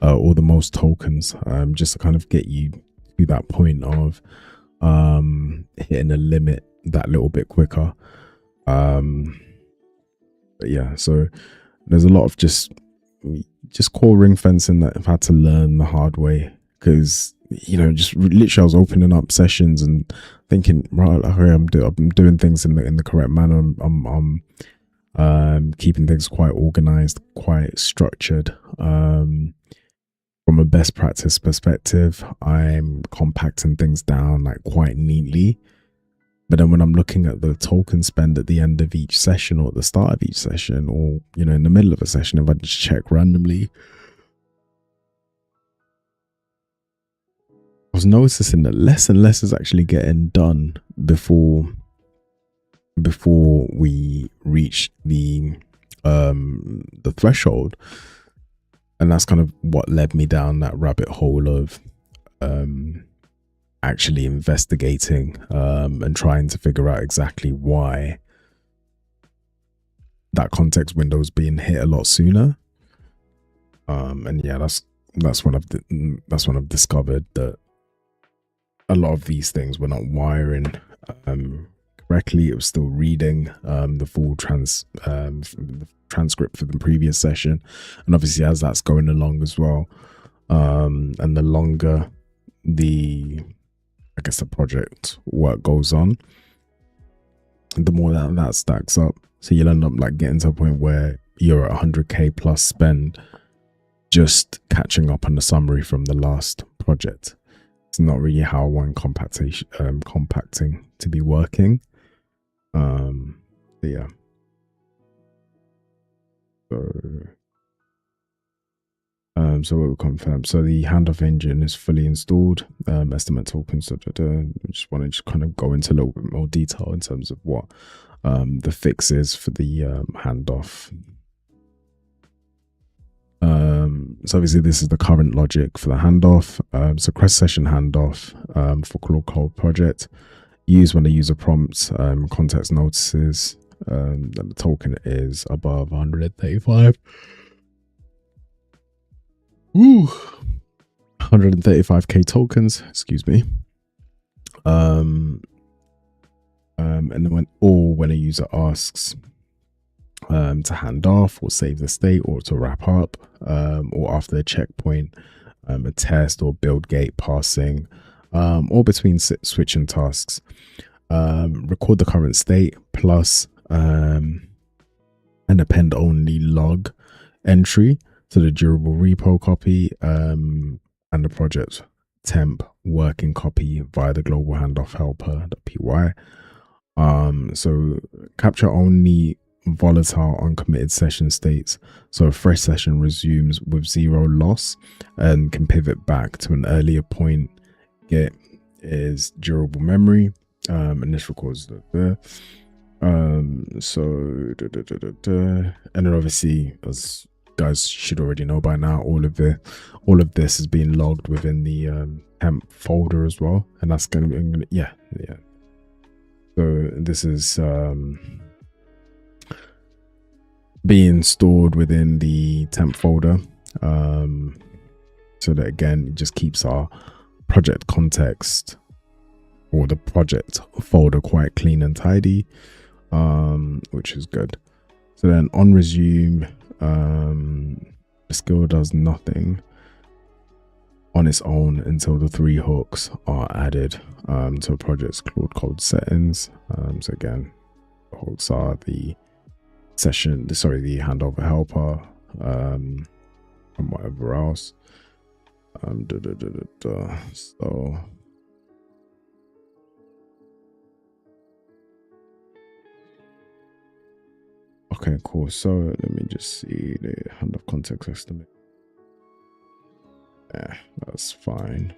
or the most tokens, just to kind of get you to that point of hitting a limit that little bit quicker. But yeah, so there's a lot of just core ring fencing that I've had to learn the hard way, because just literally I was opening up sessions and thinking, right, okay, I'm doing things in the correct manner. I'm keeping things quite organized, quite structured. From a best practice perspective, I'm compacting things down like quite neatly. But then when I'm looking at the token spend at the end of each session or at the start of each session, or in the middle of a session, if I just check randomly, I was noticing that less and less is actually getting done before we reach the threshold. And that's kind of what led me down that rabbit hole of actually investigating and trying to figure out exactly why that context window is being hit a lot sooner. And yeah, that's when I've discovered that a lot of these things were not wiring correctly. It was still reading the full the transcript for the previous session, and obviously as that's going along as well, and the longer the project work goes on, the more that stacks up. So you'll end up like getting to a point where you're at 100k plus spend just catching up on the summary from the last project. It's not really how I want compacting to be working. But yeah. So what we confirm. So the handoff engine is fully installed. Estimate tokens. Just want to kind of go into a little bit more detail in terms of what the fix is for the handoff. So obviously this is the current logic for the handoff. So cross session handoff for Claude Code project, use when the user prompts context notices that the token is above 135. 135k tokens, excuse me. And then when a user asks to hand off or save the state or to wrap up, or after the checkpoint, a test or build gate passing, or between switching tasks, record the current state plus an append only log entry to the durable repo copy and the project temp working copy via the global handoff helper.py. So capture only volatile uncommitted session states, so a fresh session resumes with 0 loss and can pivot back to an earlier point. Git is durable memory, and this records and then obviously, as guys should already know by now, all of this is being logged within the temp folder as well, and that's going to be yeah. So this is being stored within the temp folder, so that again it just keeps our project context or the project folder quite clean and tidy, which is good. So then on resume, the skill does nothing. on its own until the 3 hooks are added to a project's Claude Code settings. So again, the hooks are the the handover helper, and whatever else. So okay, cool. So let me just see the handoff context estimate. Yeah, that's fine.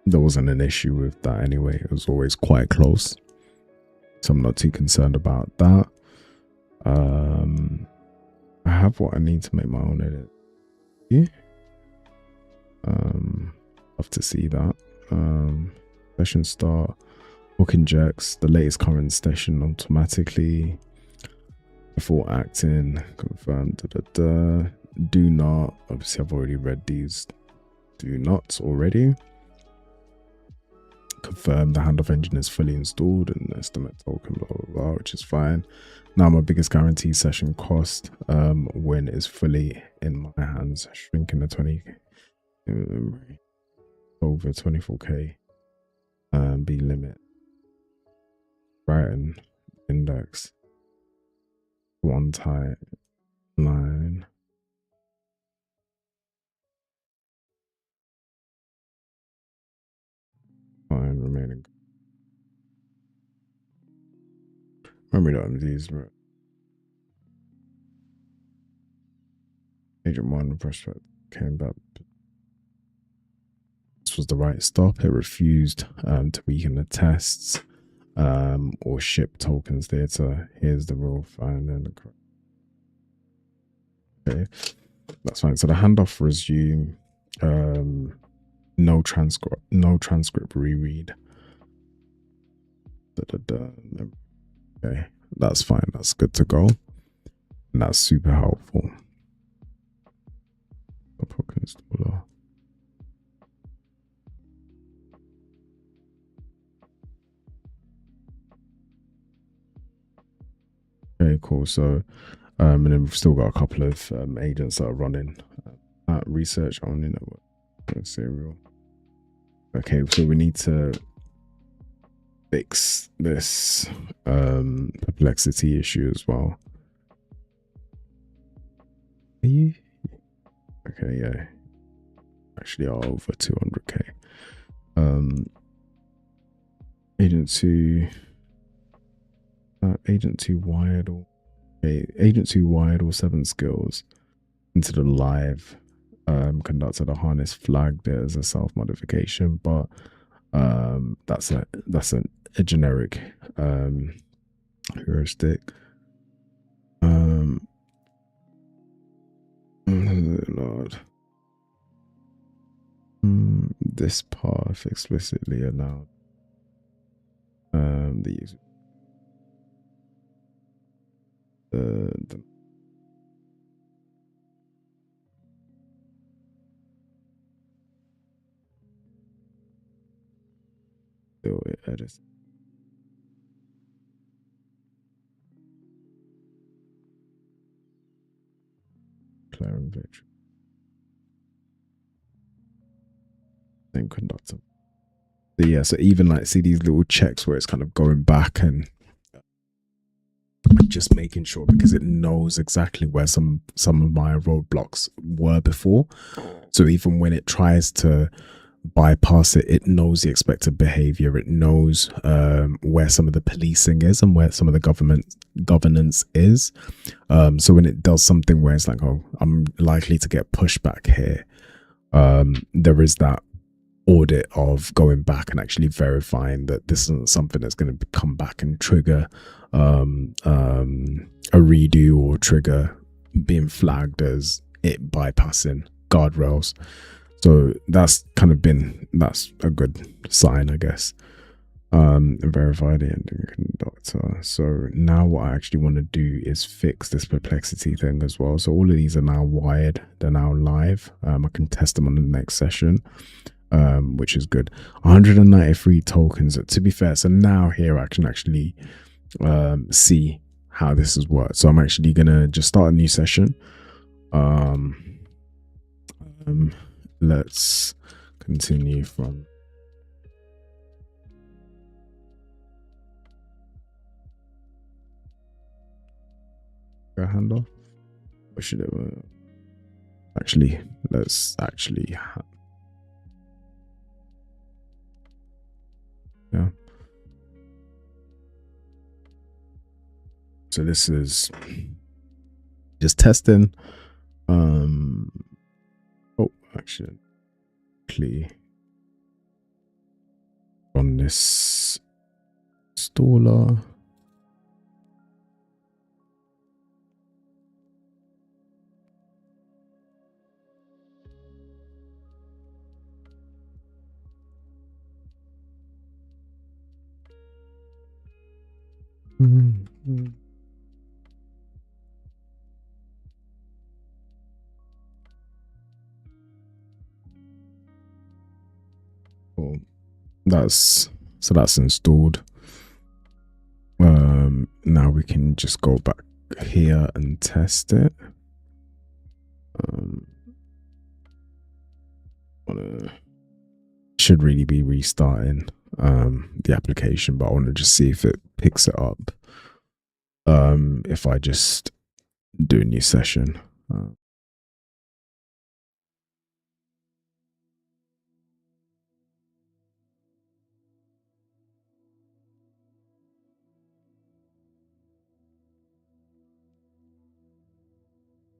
There wasn't an issue with that anyway. It was always quite close, so I'm not too concerned about that. I have what I need to make my own edit. Yeah. Love to see that. Session start, hook injects the latest current session automatically before acting. Confirm. Do not. Obviously, I've already read these. Do not already. Confirm the handoff engine is fully installed and estimate token, blah blah blah, which is fine. Now my biggest guarantee session cost when it's fully in my hands, shrinking the 20 over 24k B limit, Brighton index, one tight line. Fine, remaining. Remember that these Agent 1 prospect came back. This was the right stop. It refused to weaken the tests or ship tokens data. Here's the rule finding. Okay, that's fine. So the handoff resume. No transcript reread. Okay, that's fine. That's good to go. And that's super helpful. Okay, cool. So, and then we've still got a couple of agents that are running research on the network. Serial. Okay, so we need to fix this perplexity issue as well. Are you? Okay, yeah. Actually, are over 200k. Agent 2 wired all. Okay, Agent 2 wired all 7 skills into the live. Conducted a harness flagged it as a self modification, but that's a generic heuristic. Lord. This path explicitly allowed the user the edit. Declaring victory. Same conductor. So yeah, so even like see these little checks where it's kind of going back and just making sure, because it knows exactly where some of my roadblocks were before. So even when it tries to bypass it, it knows the expected behavior. It knows where some of the policing is and where some of the governance is. So when it does something where it's like, oh, I'm likely to get pushback here, there is that audit of going back and actually verifying that this isn't something that's going to come back and trigger a redo or trigger being flagged as it bypassing guardrails. So that's kind of that's a good sign, I guess. Verified the ending conductor. So now what I actually want to do is fix this perplexity thing as well. So all of these are now wired, they're now live. I can test them on the next session, which is good. 193 tokens, to be fair. So now here I can actually see how this has worked. So I'm actually gonna just start a new session. Let's continue from a handoff. Or should it actually, let's actually yeah. So this is just testing. Oh, actually on this installer. Cool. That's installed. Now we can just go back here and test it. Should really be restarting the application, but I want to just see if it picks it up if I just do a new session.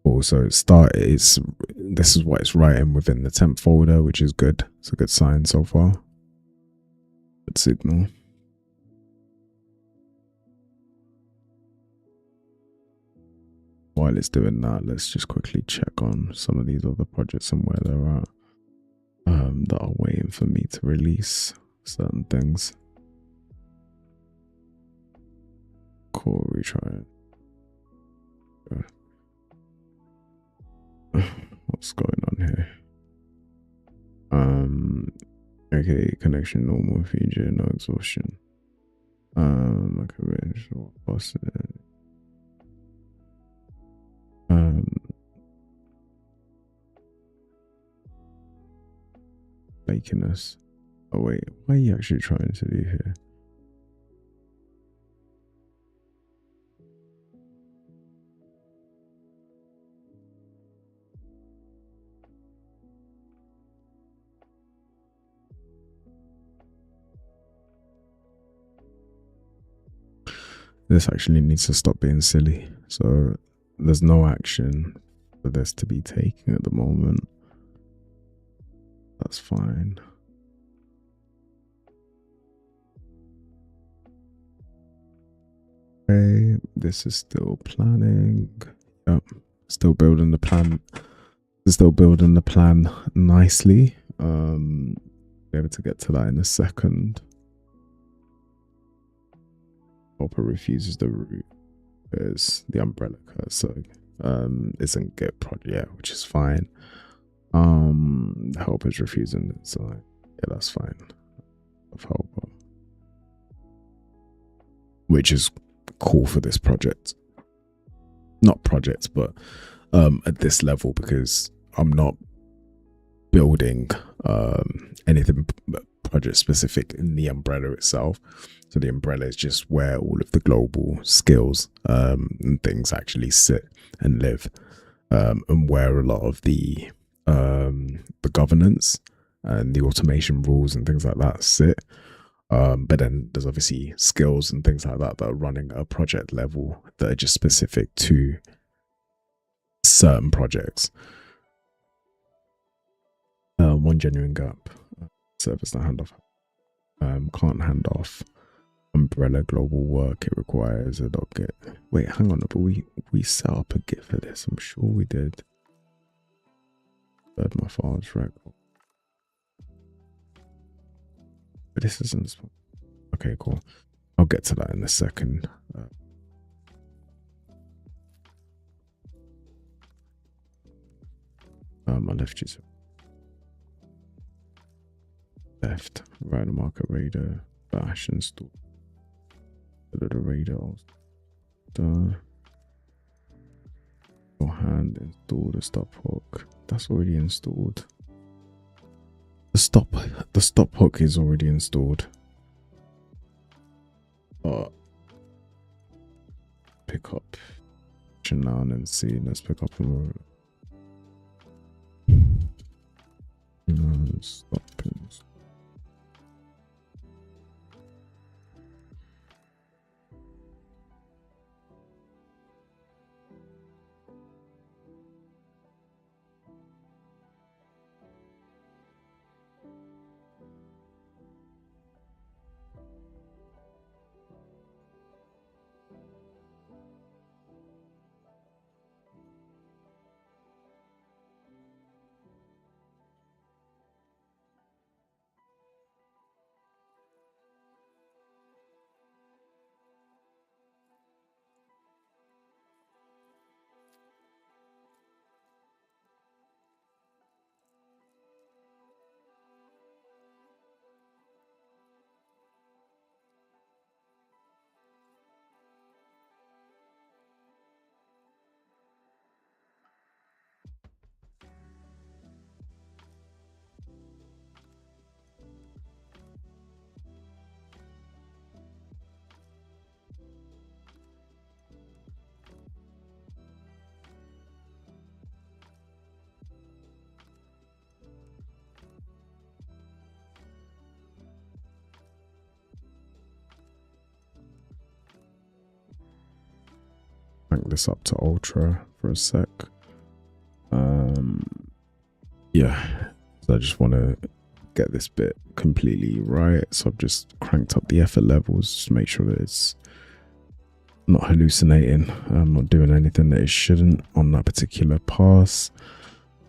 Also, this is what it's writing within the temp folder, which is good. It's a good sign so far. Good signal. While it's doing that, let's just quickly check on some of these other projects and where they're at, that are waiting for me to release certain things. Cool, retry it. What's going on here? Okay, connection normal feature, no exhaustion. Okay, range, flakiness. Oh wait, what are you actually trying to do here? This actually needs to stop being silly. So there's no action for this to be taken at the moment. That's fine. Okay, this is still planning. Yep, still building the plan. Still building the plan nicely. Be able to get to that in a second. Hopper refuses the route. There's the umbrella cursor. Isn't Git project yet, which is fine. Helper is refusing it, so yeah, that's fine. Of helper, which is cool for this project. Not project, but at this level, because I'm not building anything project specific in the umbrella itself. So the umbrella is just where all of the global skills and things actually sit and live, and where a lot of the governance and the automation rules and things like that sit. But then there's obviously skills and things like that are running at a project level that are just specific to certain projects. One genuine gap. Service not handoff. Can't hand off umbrella global work. It requires a .git. Wait, hang on. But we set up a Git for this. I'm sure we did. Third my files record. But this isn't. Okay, cool. I'll get to that in a second. I left you. Left, right market radar, bash install. The radar. Your hand install the stop hook. That's already installed. The stop hook is already installed. Pick up now and then see. Let's pick up a stop pins. Crank this up to ultra for a sec. Yeah, so I just want to get this bit completely right, so I've just cranked up the effort levels just to make sure that it's not hallucinating. I'm not doing anything that it shouldn't on that particular pass.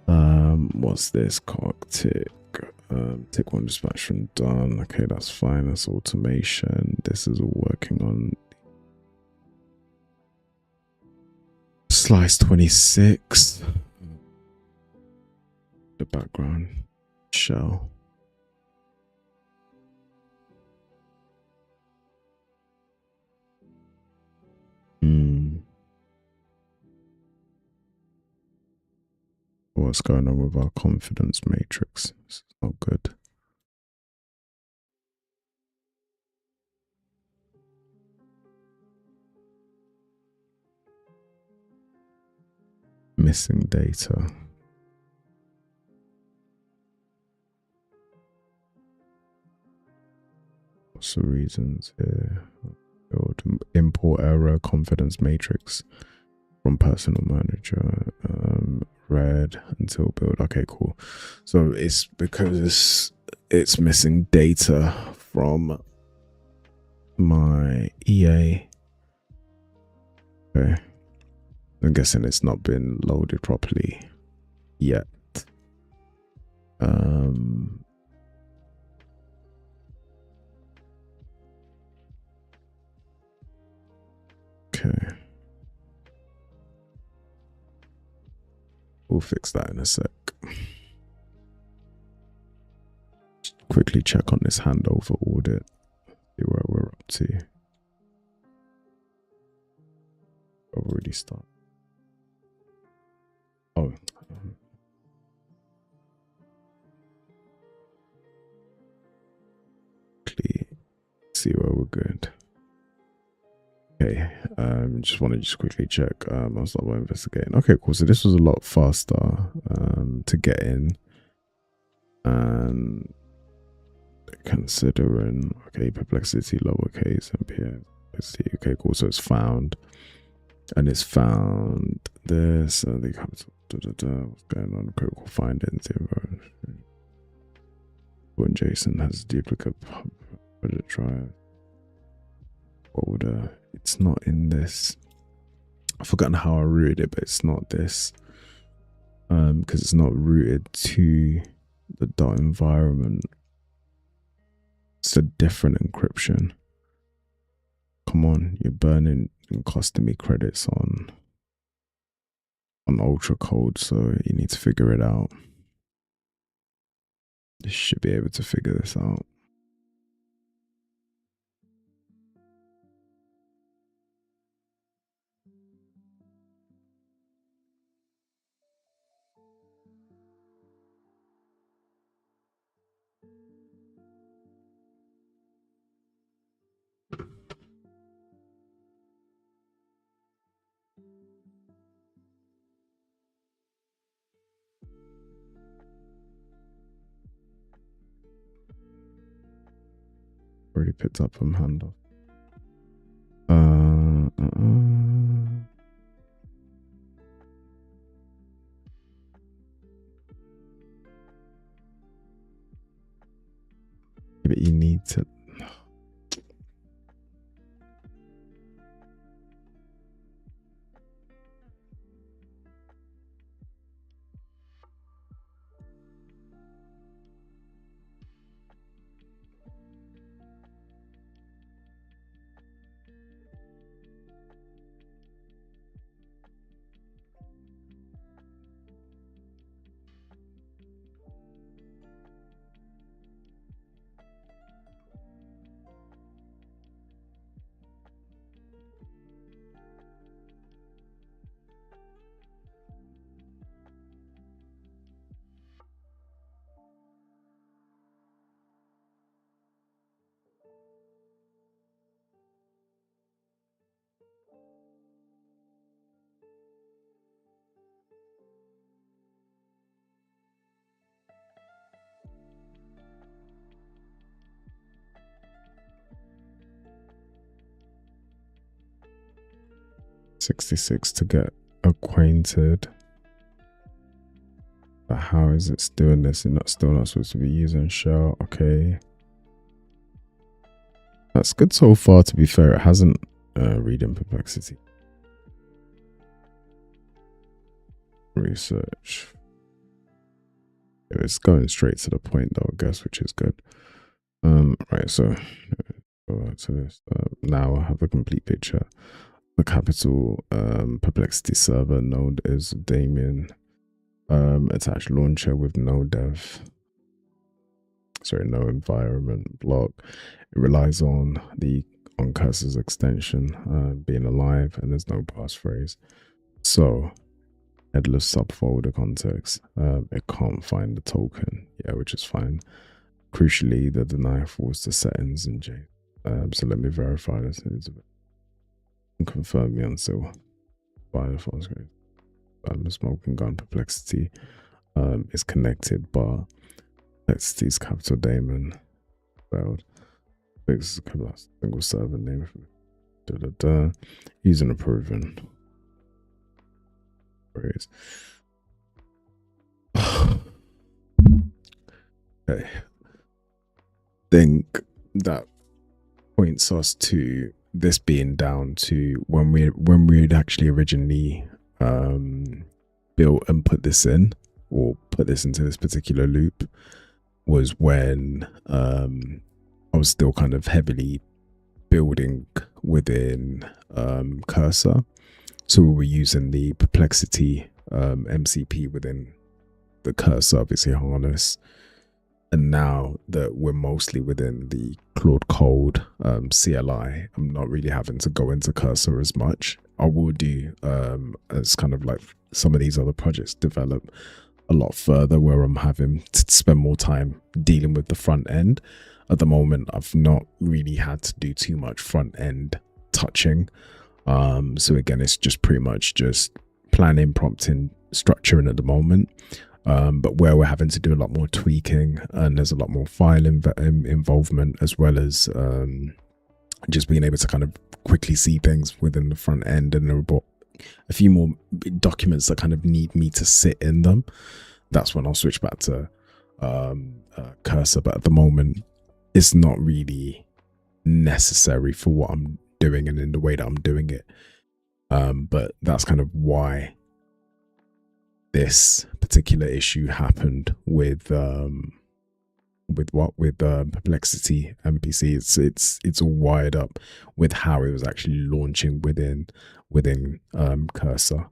What's this? Cock tick. Tick one dispatch from done. Okay, that's fine. That's automation. This is all working on slice 26. The background shell. What's going on with our confidence matrix? It's not good. Missing data. What's the reasons here? Build import error confidence matrix from personal manager. Red until build. Okay, cool. So it's because it's missing data from my EA. Okay. I'm guessing it's not been loaded properly yet. Okay. We'll fix that in a sec. Just quickly check on this handover audit. See where we're up to. Already started. Oh. See where we're good. Okay, just want to quickly check. I'll start by investigating. Okay, cool. So this was a lot faster to get in, and considering perplexity lowercase and PXT. Okay, cool. So it's found, and it's found this. The capital. What's going on? Critical findings. When Jason has duplicate project drive. What would it's not in this. I've forgotten how I rooted it, but it's not this. Because it's not rooted to the dot environment. It's a different encryption. Come on, you're burning and costing me credits on ultra code, so you need to figure it out. You should be able to figure this out. already picked up from handoff. But you need to. $66 to get acquainted. But how is it doing this? It's still not supposed to be using shell. Okay. That's good so far, to be fair. It hasn't reading perplexity. Research. It's going straight to the point though, I guess, which is good. Right, so go back to this. Now I have a complete picture. The capital perplexity server node is Damien. Attached launcher with no environment block. It relies on Cursor's extension being alive, and there's no passphrase. So headless subfolder context. It can't find the token, which is fine. Crucially, the deny falls to settings in J. So let me verify this. Confirm me until Firefox. The smoking gun perplexity is connected, but perplexity's capital daemon failed. Fix single server name. Using a proven phrase. Okay. Think that points us to this being down to when we had actually originally built and put this in, or put this into this particular loop, was when I was still kind of heavily building within Cursor. So we were using the perplexity MCP within the Cursor obviously harness. And now that we're mostly within the Claude Code CLI, I'm not really having to go into Cursor as much. I will do as kind of like some of these other projects develop a lot further, where I'm having to spend more time dealing with the front end. At the moment, I've not really had to do too much front end touching. So again, it's just pretty much just planning, prompting, structuring at the moment. But where we're having to do a lot more tweaking, and there's a lot more file involvement, as well as just being able to kind of quickly see things within the front end, and there are a few more documents that kind of need me to sit in them. That's when I'll switch back to Cursor. But at the moment, it's not really necessary for what I'm doing and in the way that I'm doing it. But that's kind of why this particular issue happened with perplexity MPC. It's all wired up with how it was actually launching within Cursor.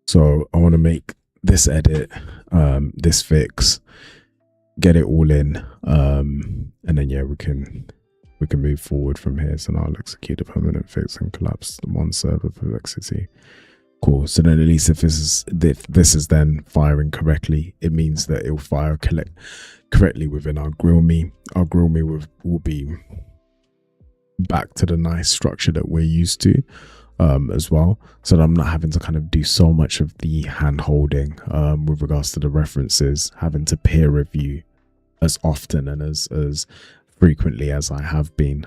So I want to make this edit, this fix, get it all in, and then we can move forward from here. So now I'll execute a permanent fix and collapse the one server perplexity. Cool. So then at least if this is then firing correctly, it means that it will fire correctly within our grill me. Our grill me will be back to the nice structure that we're used to as well. So that I'm not having to kind of do so much of the hand holding with regards to the references, having to peer review as often and as frequently as I have been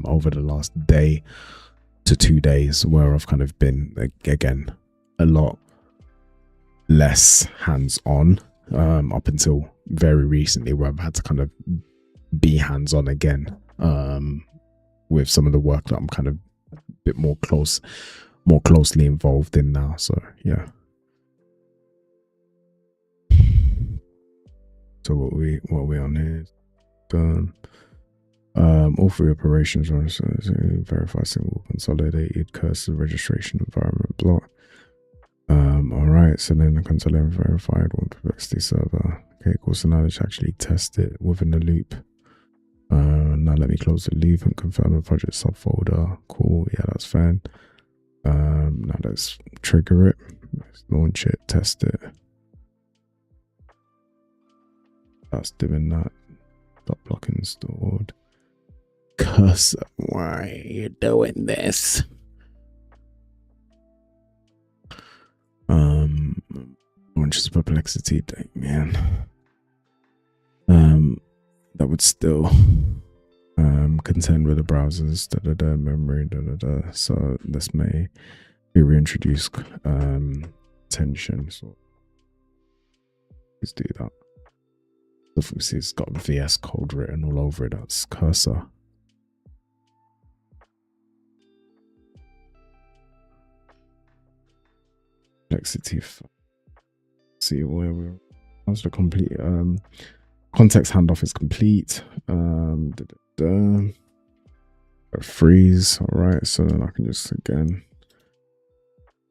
over the last day to 2 days, where I've kind of been again a lot less hands-on up until very recently, where I've had to kind of be hands-on again with some of the work that I'm kind of a bit more closely involved in now. So yeah. So what are we on here? Done. All three operations are verify single consolidated cursor registration environment block. All right, so then the consolidated verified one complexity server. Okay, cool. So now let's actually test it within the loop. Now let me close the loop and confirm the project subfolder. Cool, yeah, that's fine. Now let's trigger it. Let's launch it, test it. That's doing that. Dot block installed. Cursor, why are you doing this? Launches perplexity, man. That would still contend with the browsers, memory, So this may be reintroduce tension. So let's do that. Obviously, it's got VS Code written all over it. That's cursor. Complexity. See where we're. That's the complete. Context handoff is complete. Freeze. All right. So then I can just again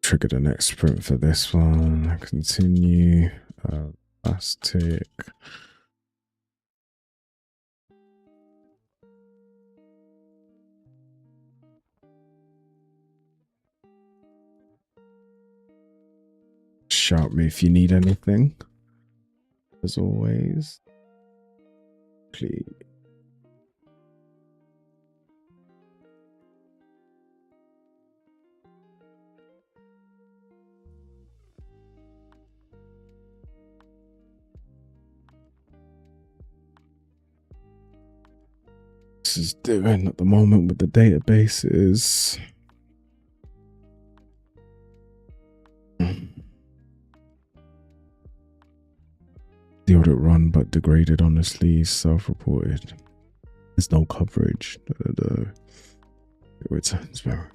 trigger the next sprint for this one. Continue. Last tick. Shout me if you need anything. As always. Please. This is doing at the moment with the database is the audit run but degraded, honestly, self-reported. There's no coverage. It returns error.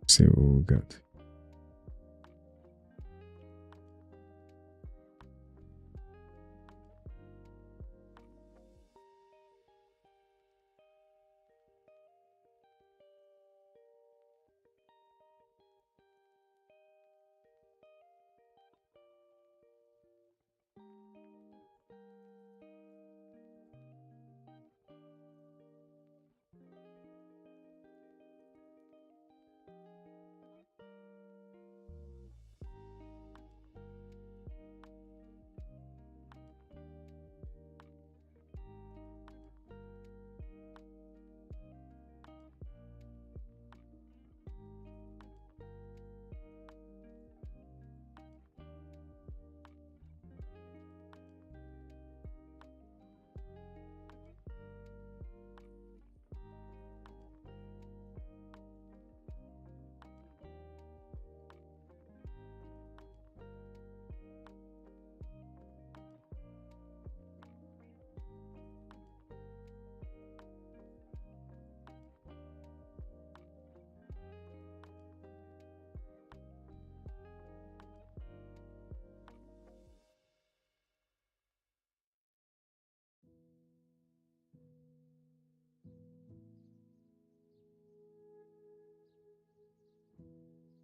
See what we got.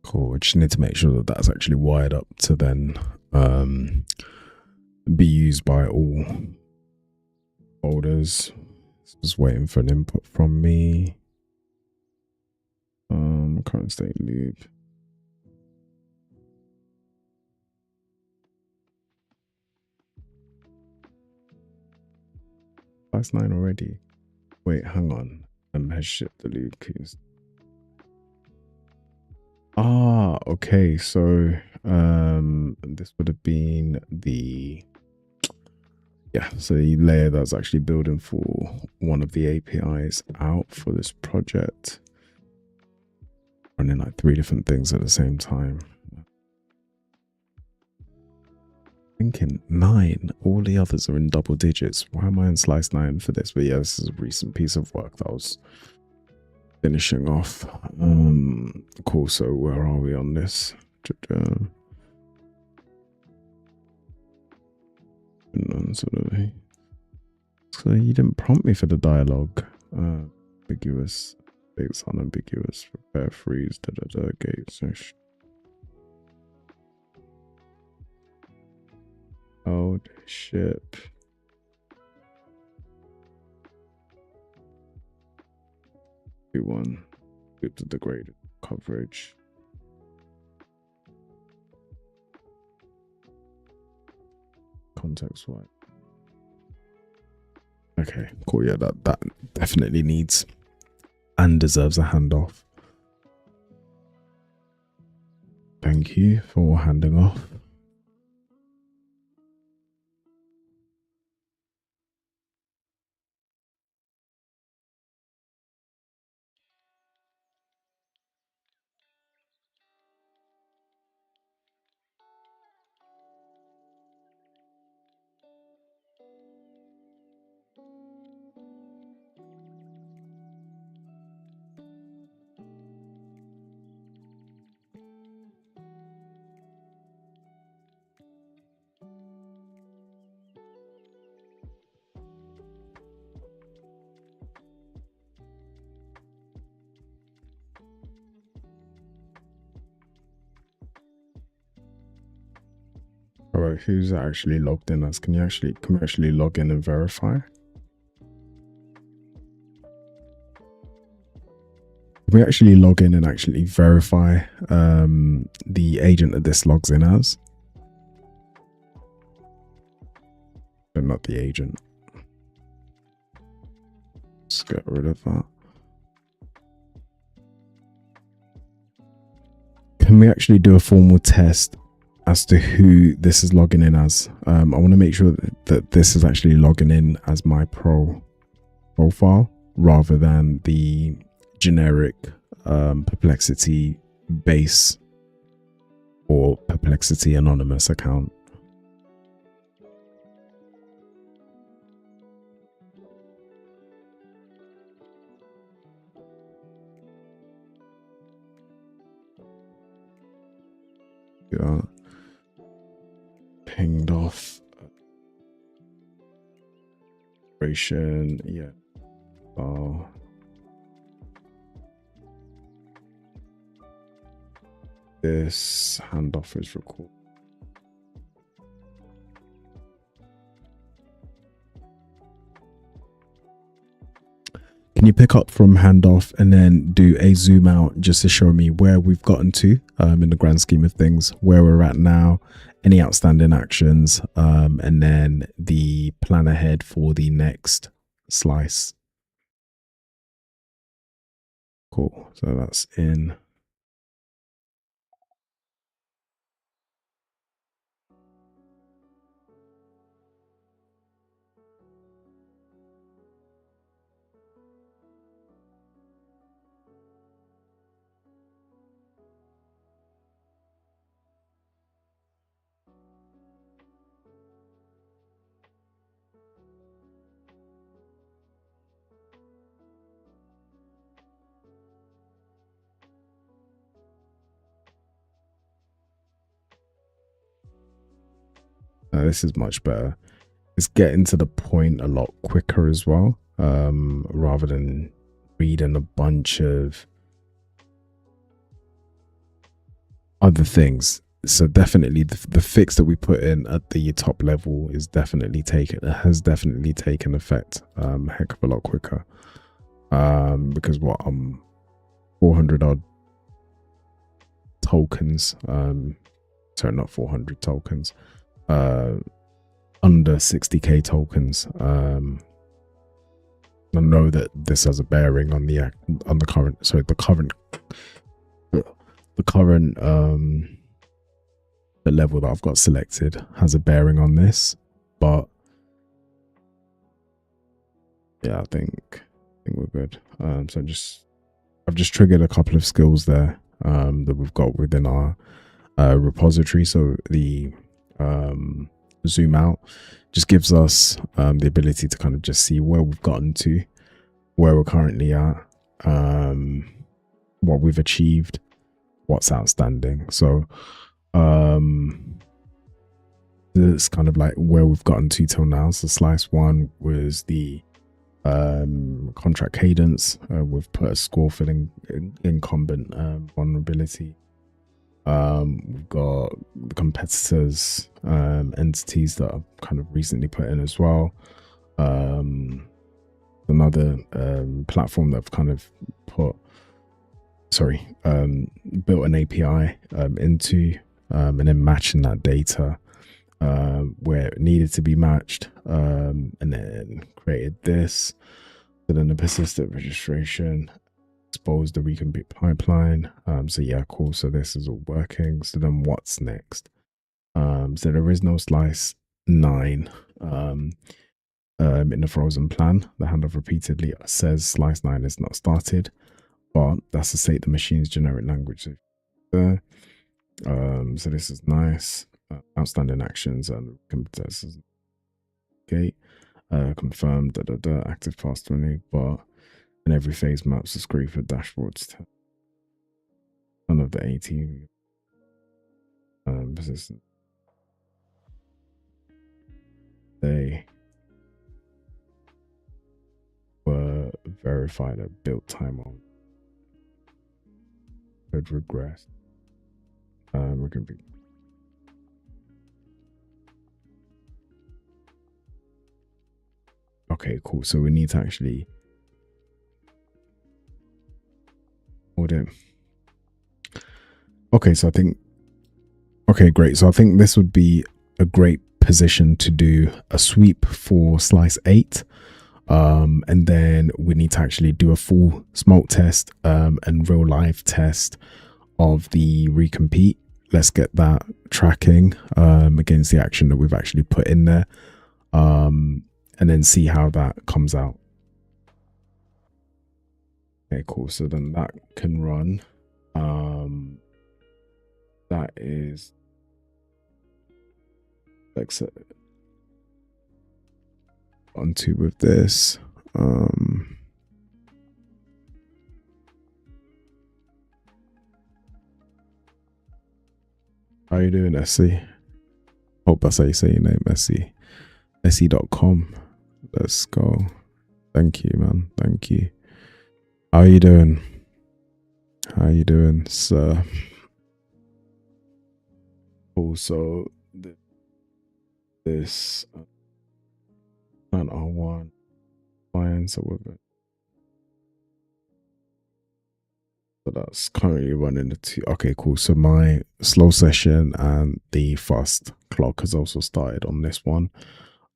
Cool. I just need to make sure that that's actually wired up to then be used by all folders. Just waiting for an input from me. Current state loop. That's 9 already. Wait, hang on. has shipped the Lucas. Ah, okay. So this would have been the so the layer that's actually building for one of the APIs out for this project. Running like 3 different things at the same time. Thinking 9, all the others are in double digits. Why am I in slice 9 for this? But yeah, this is a recent piece of work that I was finishing off. Cool. So where are we on this? So you didn't prompt me for the dialogue. Ambiguous, it's unambiguous, prepare, freeze, gates. Oh ship. One good to degrade coverage. Context white. Okay, cool. Yeah, that definitely needs and deserves a handoff. Thank you for handing off. All right, who's actually logged in as? Can we actually log in and verify? Can we actually log in and actually verify the agent that this logs in as? But not the agent. Let's get rid of that. Can we actually do a formal test as to who this is logging in as? I want to make sure that this is actually logging in as my profile rather than the generic Perplexity base or Perplexity anonymous account. Yeah. Pinged off. Operation. Yeah. Oh. This handoff is recorded. Can you pick up from handoff and then do a zoom out just to show me where we've gotten to in the grand scheme of things, where we're at now, any outstanding actions, and then the plan ahead for the next slice. Cool. So that's in. This is much better. It's getting to the point a lot quicker as well, rather than reading a bunch of other things. So definitely the fix that we put in at the top level has definitely taken effect heck of a lot quicker, because what 400 odd tokens, sorry, not 400 tokens, under 60k tokens I know that this has a bearing on the current, sorry, the current the level that I've got selected has a bearing on this, but yeah, I think we're good. So I've just triggered a couple of skills there that we've got within our repository. So the zoom out just gives us the ability to kind of just see where we've gotten to, where we're currently at, what we've achieved, what's outstanding. So it's kind of like where we've gotten to till now. So slice 1 was the contract cadence. We've put a score for the incumbent vulnerability. We've got the competitors entities that I've kind of recently put in as well. Another platform that I've kind of built an API into, and then matching that data where it needed to be matched, and then created this. So then the persistent registration, exposed the recompute pipeline. So yeah, cool. So this is all working. So then what's next? So there is no slice 9 in the frozen plan. The handoff repeatedly says slice 9 is not started, but that's to state the machine's generic language. So this is nice. Outstanding actions and competitors. Okay. Confirmed. Active past 20, but in every phase maps the screen for dashboards to none of the 18 persistent. They were verified at build time on could regress. We can be okay, cool. So we need to actually audit. Okay, so I think great. So I think this would be a great position to do a sweep for slice 8. And then we need to actually do a full smoke test and real life test of the recompete. Let's get that tracking against the action that we've actually put in there, and then see how that comes out. Okay, cool. So then that can run. That is exit onto with this. How you doing, Essie? Hope that's how you say your name, Essie. Essie.com. Let's go. Thank you, man. Thank you. How you doing? How you doing, sir? Also, this and R1 clients are with it. So that's currently running the 2. Okay, cool. So my slow session and the fast clock has also started on this one.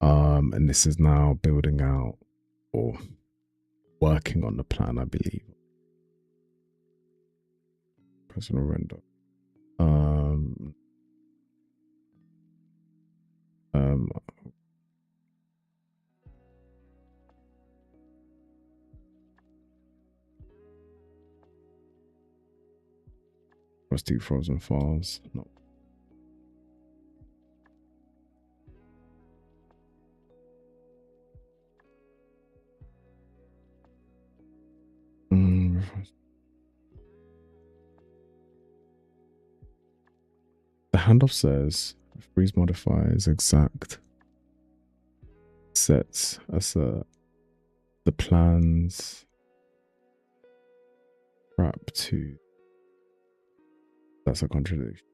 And this is now building out or working on the plan, I believe. Personal render. Was 2 frozen files. No. The handoff says freeze modifiers exact sets as the plans wrap to. That's a contradiction.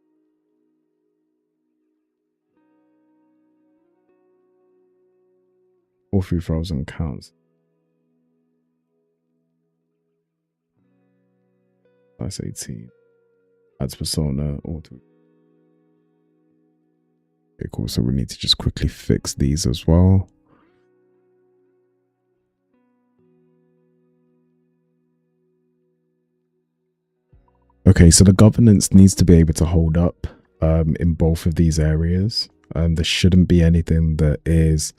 All 3 frozen counts. That's 18. Adds persona auto. Okay, cool. So we need to just quickly fix these as well. Okay, so the governance needs to be able to hold up in both of these areas. There shouldn't be anything that is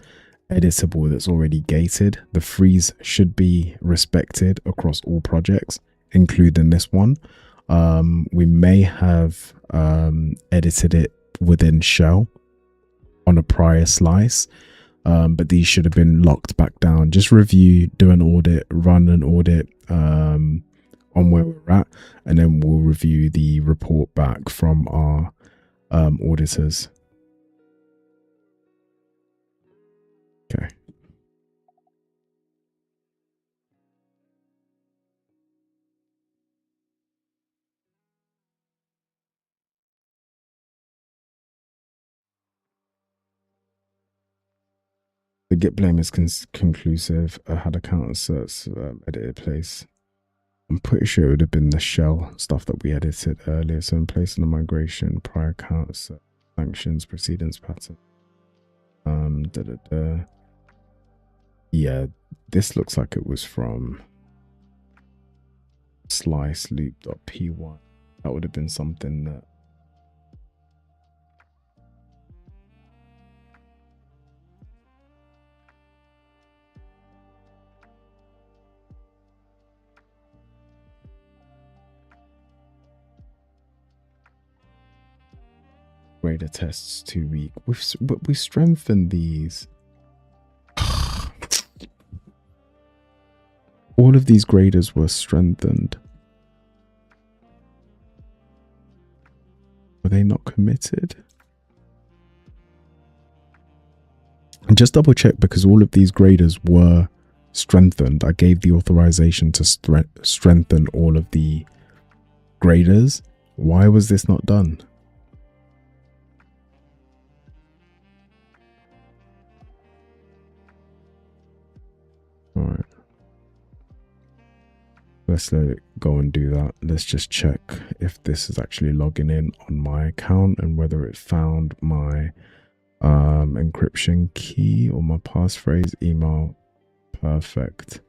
editable that's already gated. The freeze should be respected across all projects, including this one. We may have edited it within shell on a prior slice, but these should have been locked back down. Just review, do an audit, run an audit on where we're at, and then we'll review the report back from our auditors. Okay. The git blame is conclusive. I had a counter certs edited place. I'm pretty sure it would have been the shell stuff that we edited earlier. So in place of the migration, prior counter cert, sanctions, precedence pattern. Yeah, this looks like it was from slice loop.py. That would have been something that grader tests too weak. But we strengthened these. All of these graders were strengthened. Were they not committed? And just double check, because all of these graders were strengthened. I gave the authorization to strengthen all of the graders. Why was this not done? All right. Let's let it go and do that. Let's just check if this is actually logging in on my account and whether it found my encryption key or my passphrase email. Perfect.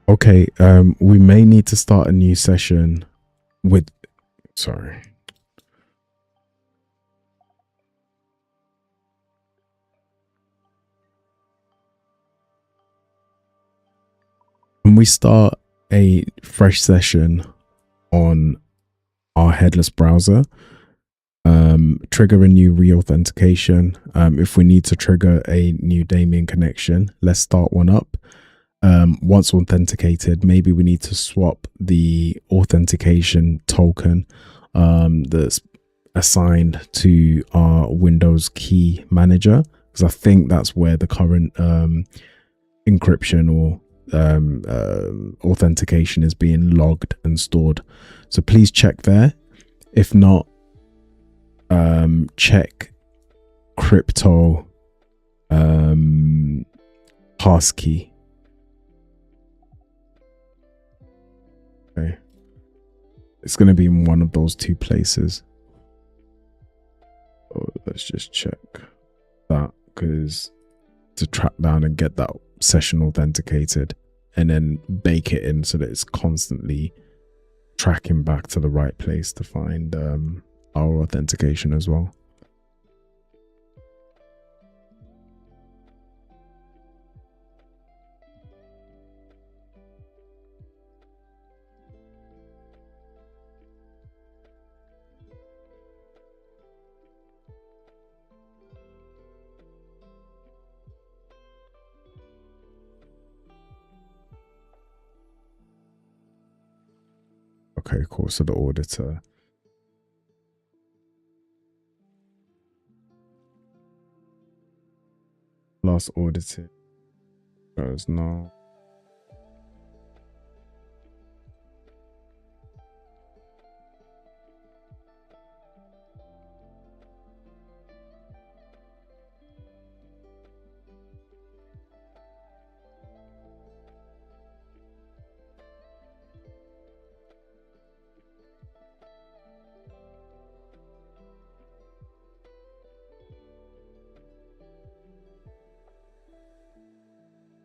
Okay, we may need to start a new session with, sorry. When we start a fresh session on our headless browser, trigger a new re-authentication. If we need to trigger a new Damien connection, let's start one up. Once authenticated, maybe we need to swap the authentication token that's assigned to our Windows key manager, because I think that's where the current encryption or authentication is being logged and stored. So please check there. If not, check crypto passkey. Okay, it's going to be in one of those two places. Oh, let's just check that, because to track down and get that session authenticated and then bake it in so that it's constantly tracking back to the right place to find our authentication as well. Okay, cool. So the auditor. last audited? Goes no.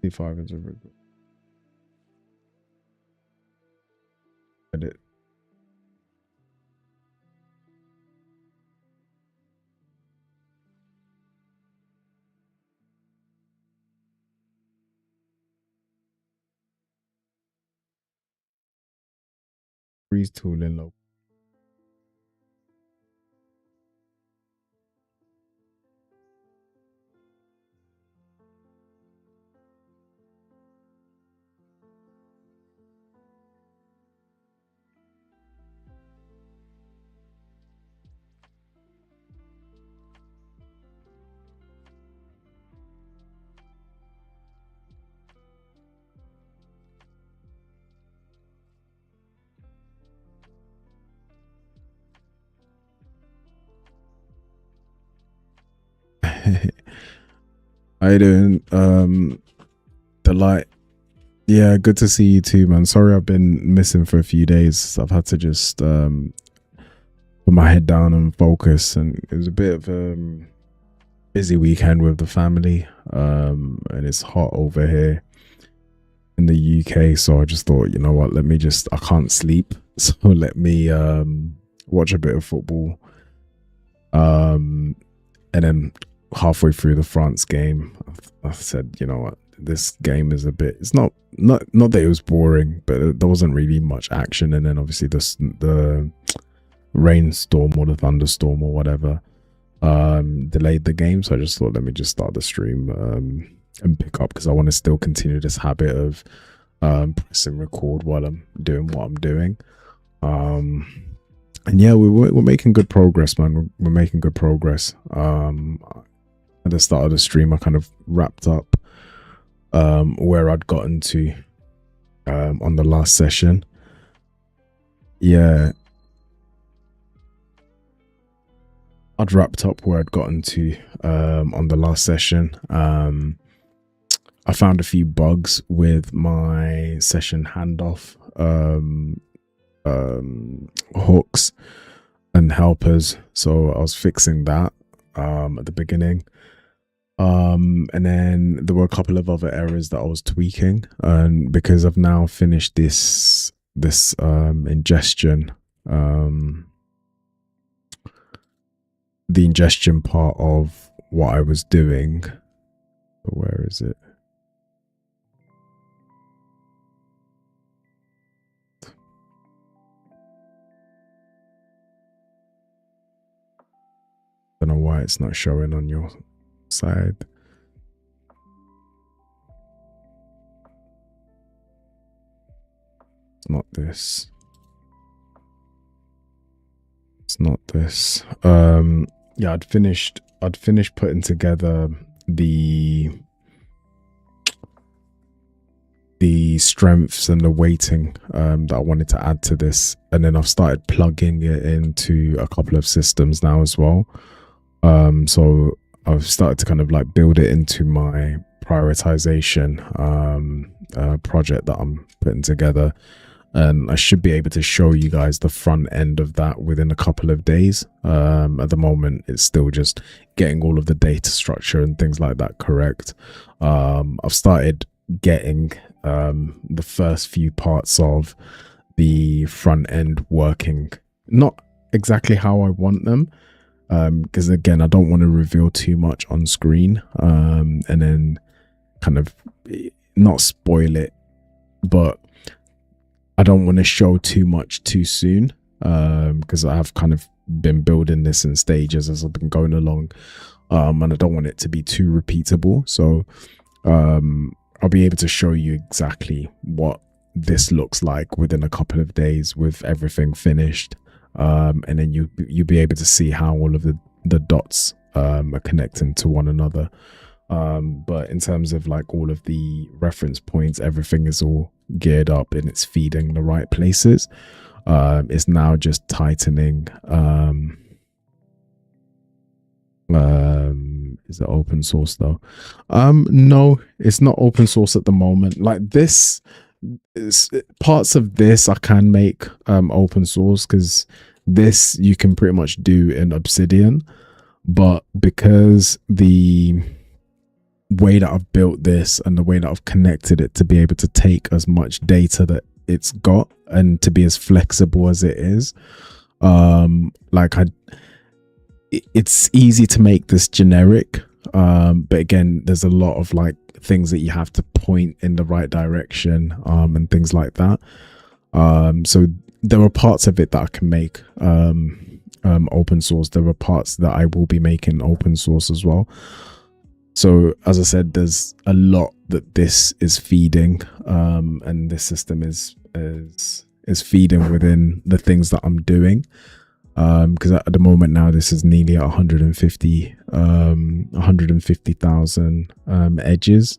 C5 is a edit. Freeze tool in local. How you doing? Delight. Yeah, good to see you too, man. Sorry I've been missing for a few days. I've had to just put my head down and focus, and it was a bit of a busy weekend with the family, and it's hot over here in the UK, so I just thought, you know what, I can't sleep, so let me watch a bit of football, and then halfway through the France game, I said, you know what, this game is it's not that it was boring, but there wasn't really much action. And then obviously the rainstorm or the thunderstorm or whatever delayed the game, so I just thought, let me just start the stream and pick up, because I want to still continue this habit of pressing record while I'm doing what I'm doing. And yeah, we're making good progress, man. We're making good progress. At the start of the stream, I kind of wrapped up where I'd gotten to on the last session. Yeah, I'd wrapped up where I'd gotten to on the last session. I found a few bugs with my session handoff hooks and helpers, so I was fixing that at the beginning. And then there were a couple of other errors that I was tweaking, and because I've now finished this ingestion, the ingestion part of what I was doing. Where is it? I don't know why it's not showing on your side. It's not this. It's not this. Yeah, I'd finished putting together the strengths and the weighting that I wanted to add to this, and then I've started plugging it into a couple of systems now as well. So I've started to kind of like build it into my prioritization project that I'm putting together, and I should be able to show you guys the front end of that within a couple of days. At the moment, it's still just getting all of the data structure and things like that correct. I've started getting the first few parts of the front end working, not exactly how I want them, because again, I don't want to reveal too much on screen, and then kind of not spoil it, but I don't want to show too much too soon, because I have kind of been building this in stages as I've been going along, and I don't want it to be too repeatable. So I'll be able to show you exactly what this looks like within a couple of days with everything finished, and then you'll be able to see how all of the dots are connecting to one another. But in terms of like all of the reference points, everything is all geared up and it's feeding the right places. It's now just tightening. Is it open source though? No, it's not open source at the moment. Like this is parts of this I can make open source, because this you can pretty much do in Obsidian, but because the way that I've built this and the way that I've connected it to be able to take as much data that it's got and to be as flexible as it is, like it's easy to make this generic, but again, there's a lot of like things that you have to point in the right direction, and things like that. So there are parts of it that I can make open source. There are parts that I will be making open source as well. So as I said, there's a lot that this is feeding, and this system is feeding within the things that I'm doing. Because at the moment now, this is nearly 150,000 edges,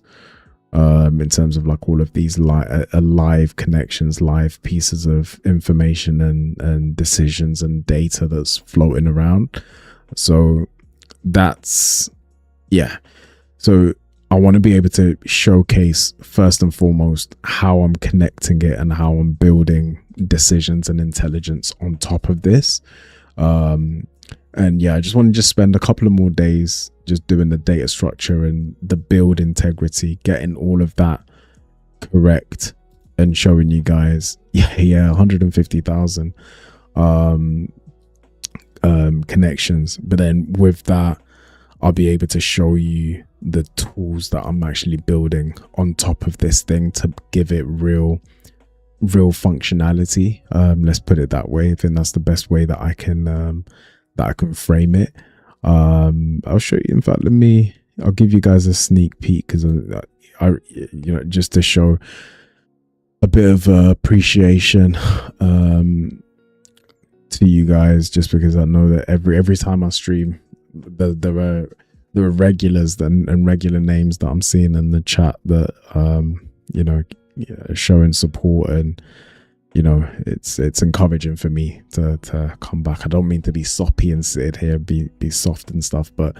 in terms of like all of these live connections, live pieces of information and decisions and data that's floating around. So that's, yeah. So I want to be able to showcase first and foremost how I'm connecting it and how I'm building decisions and intelligence on top of this. And yeah, I just want to spend a couple of more days just doing the data structure and the build integrity, getting all of that correct and showing you guys, 150,000 connections. But then with that, I'll be able to show you the tools that I'm actually building on top of this thing to give it real functionality. Let's put it that way. I think that's the best way that I can frame it. I'll show you. In fact, I'll give you guys a sneak peek, because I just to show a bit of appreciation to you guys, just because I know that every time I stream, there are regulars and regular names that I'm seeing in the chat that showing support, and it's encouraging for me to come back. I don't mean to be soppy and sit here be soft and stuff, but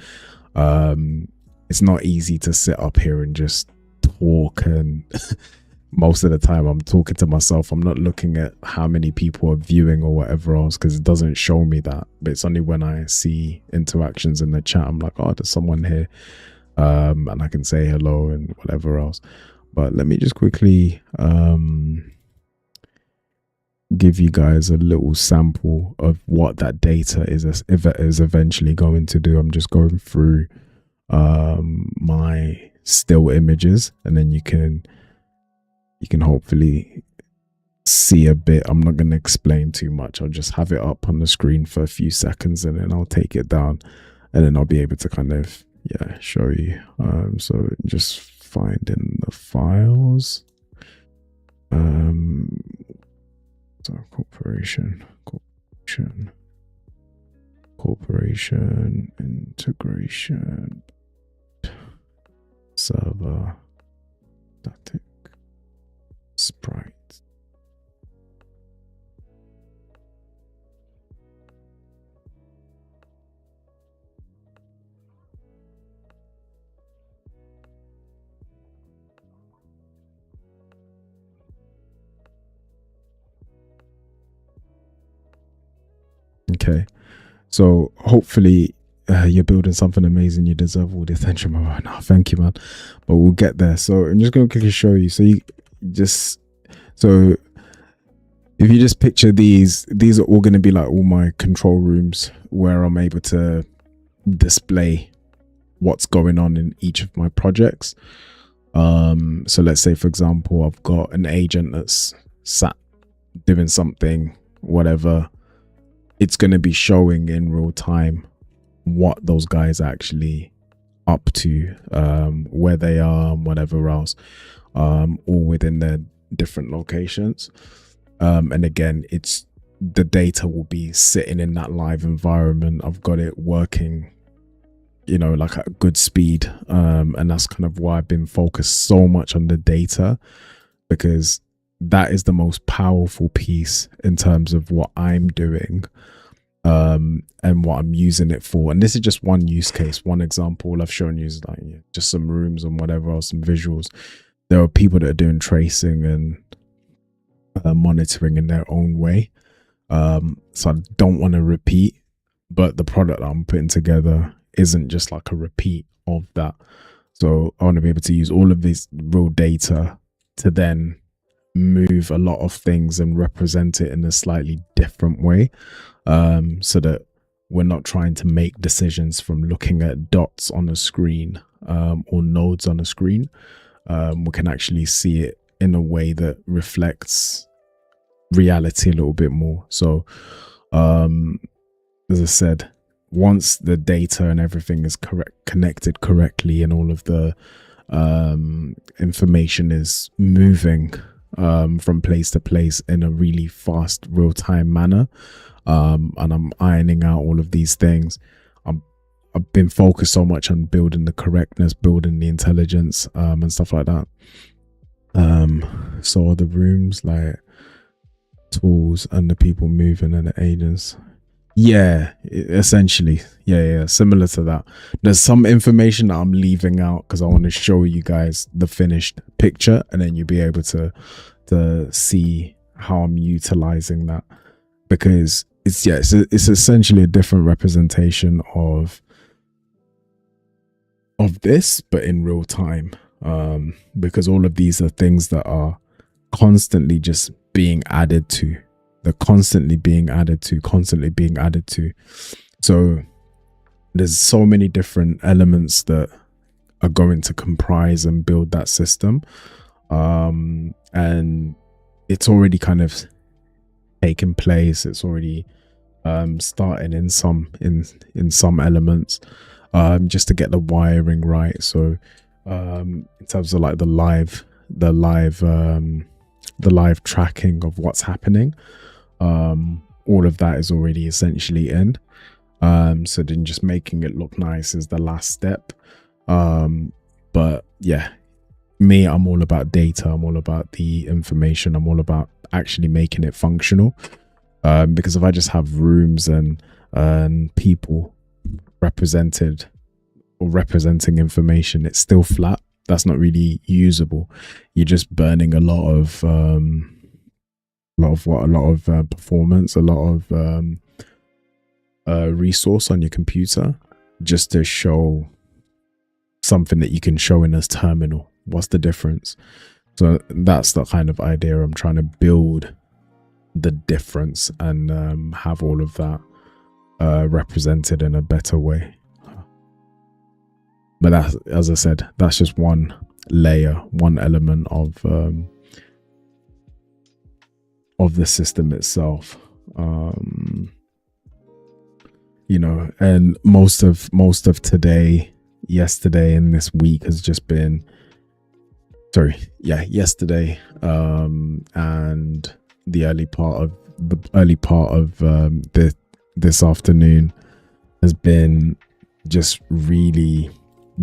it's not easy to sit up here and just talk, and most of the time I'm talking to myself. I'm not looking at how many people are viewing or whatever else, because it doesn't show me that. But it's only when I see interactions in the chat, I'm like, oh, there's someone here, and I can say hello and whatever else. But let me just quickly give you guys a little sample of what that data is eventually going to do. I'm just going through my still images, and then you can hopefully see a bit. I'm not going to explain too much. I'll just have it up on the screen for a few seconds, and then I'll take it down, and then I'll be able to kind of show you. So just finding the files. So corporation integration, server, static, sprite. Okay, so hopefully you're building something amazing. You deserve all the attention, my man. No, thank you, man. But we'll get there. So I'm just going to quickly show you. So if you just picture these are all going to be like all my control rooms where I'm able to display what's going on in each of my projects. So let's say, for example, I've got an agent that's sat doing something, whatever. It's going to be showing in real time what those guys are actually up to, where they are, and whatever else, all within their different locations. And again, the data will be sitting in that live environment. I've got it working like at good speed. And that's kind of why I've been focused so much on the data, because that is the most powerful piece in terms of what I'm doing, and what I'm using it for. And this is just one use case, one example. All I've shown you is like just some rooms and whatever else, some visuals. There are people that are doing tracing and monitoring in their own way. So I don't want to repeat, but the product I'm putting together isn't just like a repeat of that. So I want to be able to use all of this real data to then move a lot of things and represent it in a slightly different way, so that we're not trying to make decisions from looking at dots on a screen, or nodes on a screen. We can actually see it in a way that reflects reality a little bit more. So as I said, once the data and everything is connected correctly, and all of the information is moving from place to place in a really fast, real-time manner, and I'm ironing out all of these things, I've been focused so much on building the correctness, building the intelligence, and stuff like that. So the rooms, like tools and the people moving and the agents, essentially, similar to that. There's some information that I'm leaving out because I want to show you guys the finished picture, and then you'll be able to see how I'm utilizing that, because it's essentially a different representation of this, but in real time, because all of these are things that are constantly just being added to. They're constantly being added to. So there's so many different elements that are going to comprise and build that system, and it's already kind of taken place. It's already starting in some elements, just to get the wiring right. So in terms of like the live tracking of what's happening, all of that is already essentially in. So then just making it look nice is the last step. But yeah, I'm all about data. I'm all about the information. I'm all about actually making it functional. Because if I just have rooms and people represented or representing information, it's still flat. That's not really usable. You're just burning a lot of performance, a lot of resource on your computer just to show something that you can show in a terminal. What's the difference? So that's the kind of idea I'm trying to build, the difference, and have all of that represented in a better way. But that's, as I said, that's just one layer, one element of the system itself. And most of today, yesterday, and this week has just been yesterday, and the early part of this afternoon has been just really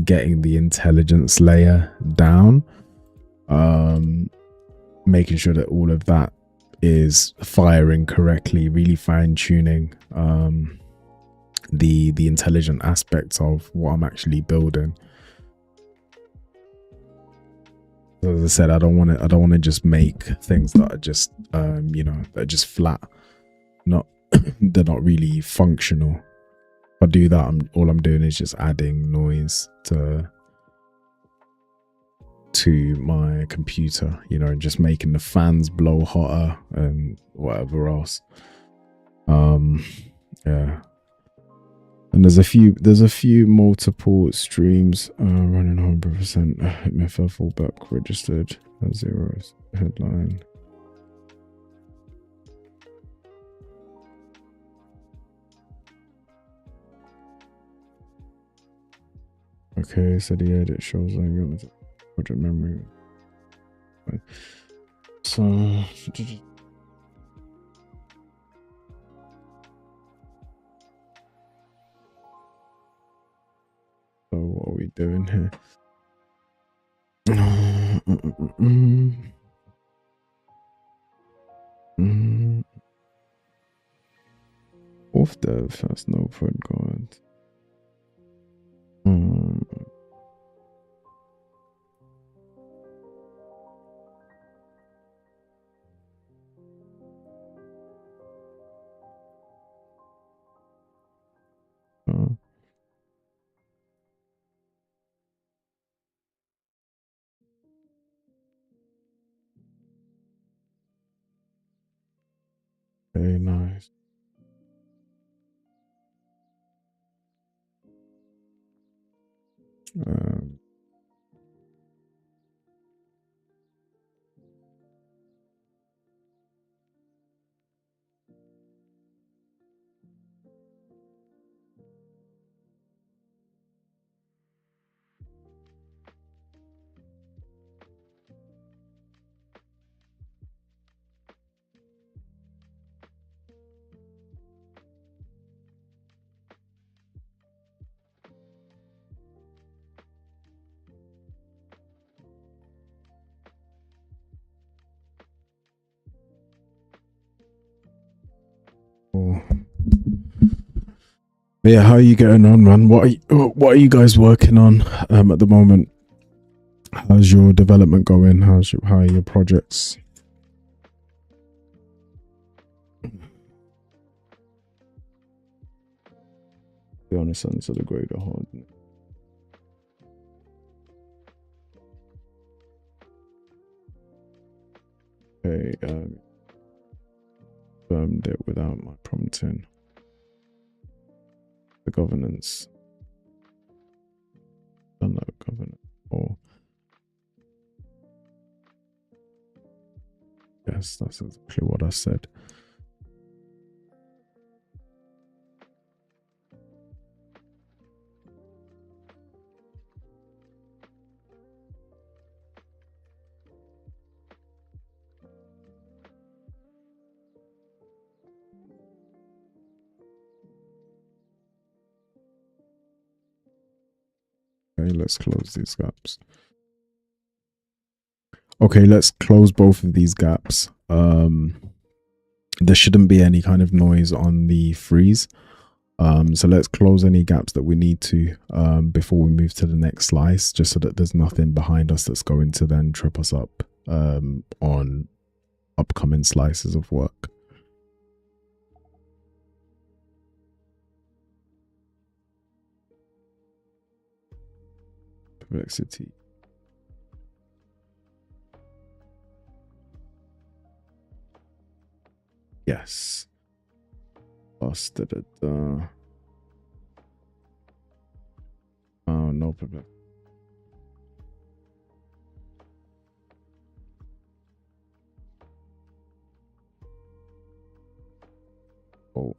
getting the intelligence layer down, making sure that all of that is firing correctly, really fine-tuning the intelligent aspects of what I'm actually building. As I said, I don't want to just make things that are just that are just flat. They're not really functional. If I do that, all I'm doing is just adding noise to my computer, and just making the fans blow hotter and whatever else. Yeah. And there's a few multiple streams running 100%. MFL fallback registered at 0 headline. Okay, so the edit shows on your project memory. So doing here? Off dev has no point guard. Very nice. Cool. Yeah, how are you getting on, man? What are you guys working on at the moment? How's your development going? How are your projects? Be honest, sense of the greater hard. Okay, confirmed it without my prompting. The governance. Done that governance. Oh, yes, that's exactly what I said. Okay, let's close these gaps. Okay, let's close both of these gaps. There shouldn't be any kind of noise on the freeze. So let's close any gaps that we need to before we move to the next slice, just so that there's nothing behind us that's going to then trip us up on upcoming slices of work. Complexity. Yes. Busted it. Oh, no problem. Oh.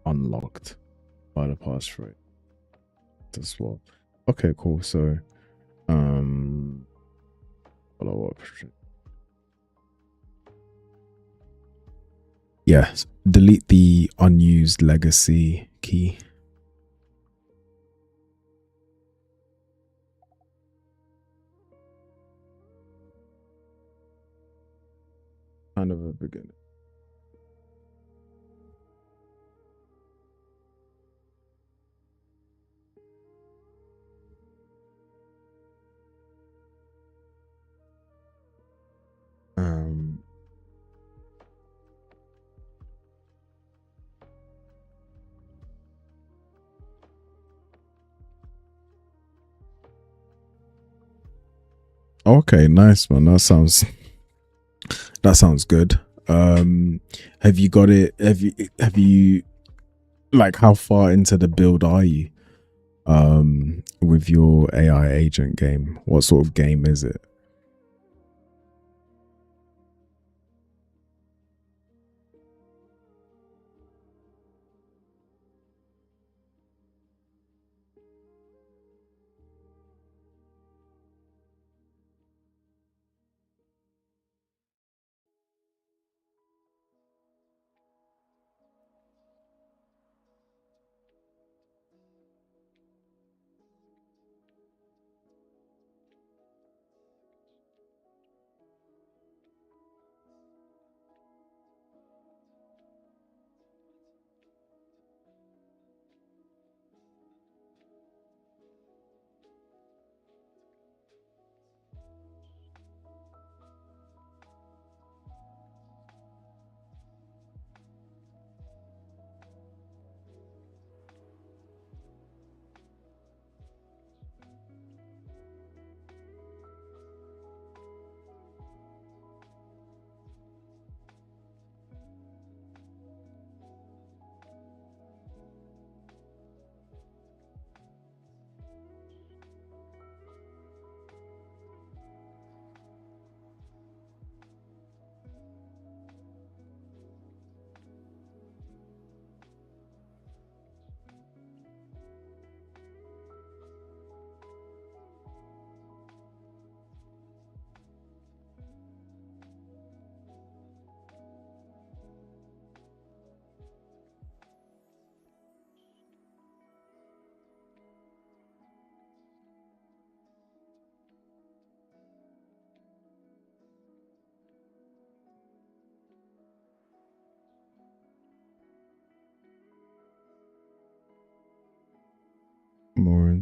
Unlocked by the passphrase as well. Okay, cool. So, follow up. Yes. Delete the unused legacy key. Kind of a beginning. Okay, nice, man. That sounds good. Have you got it? Have you like, how far into the build are you with your AI agent game? What sort of game is it?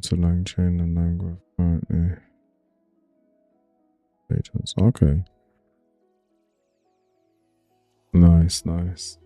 to LangChain and LangGraph currently. Agents. Okay. Nice, nice.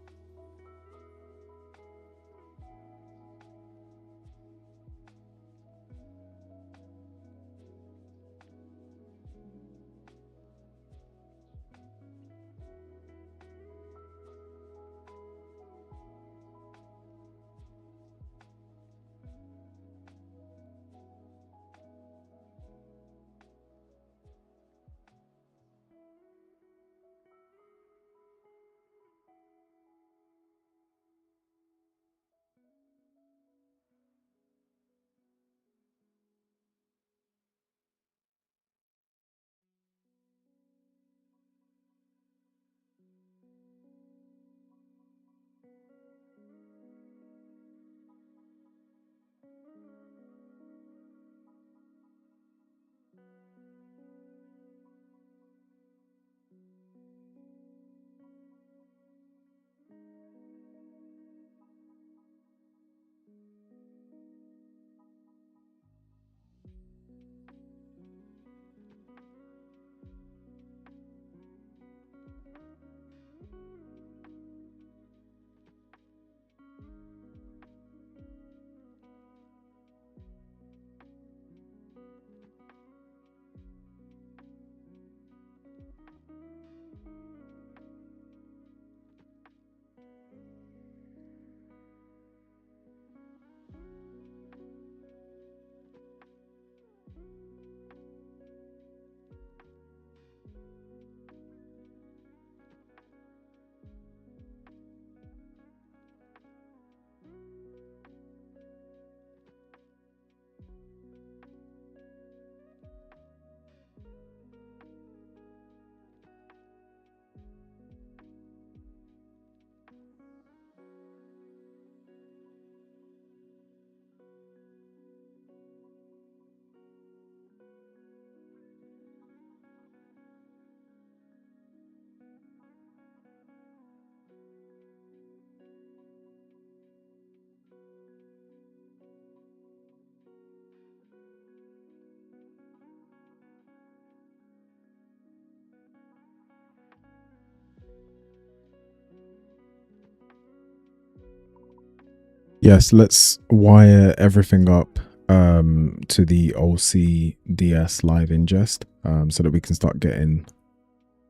Yes, let's wire everything up to the OCDS live ingest so that we can start getting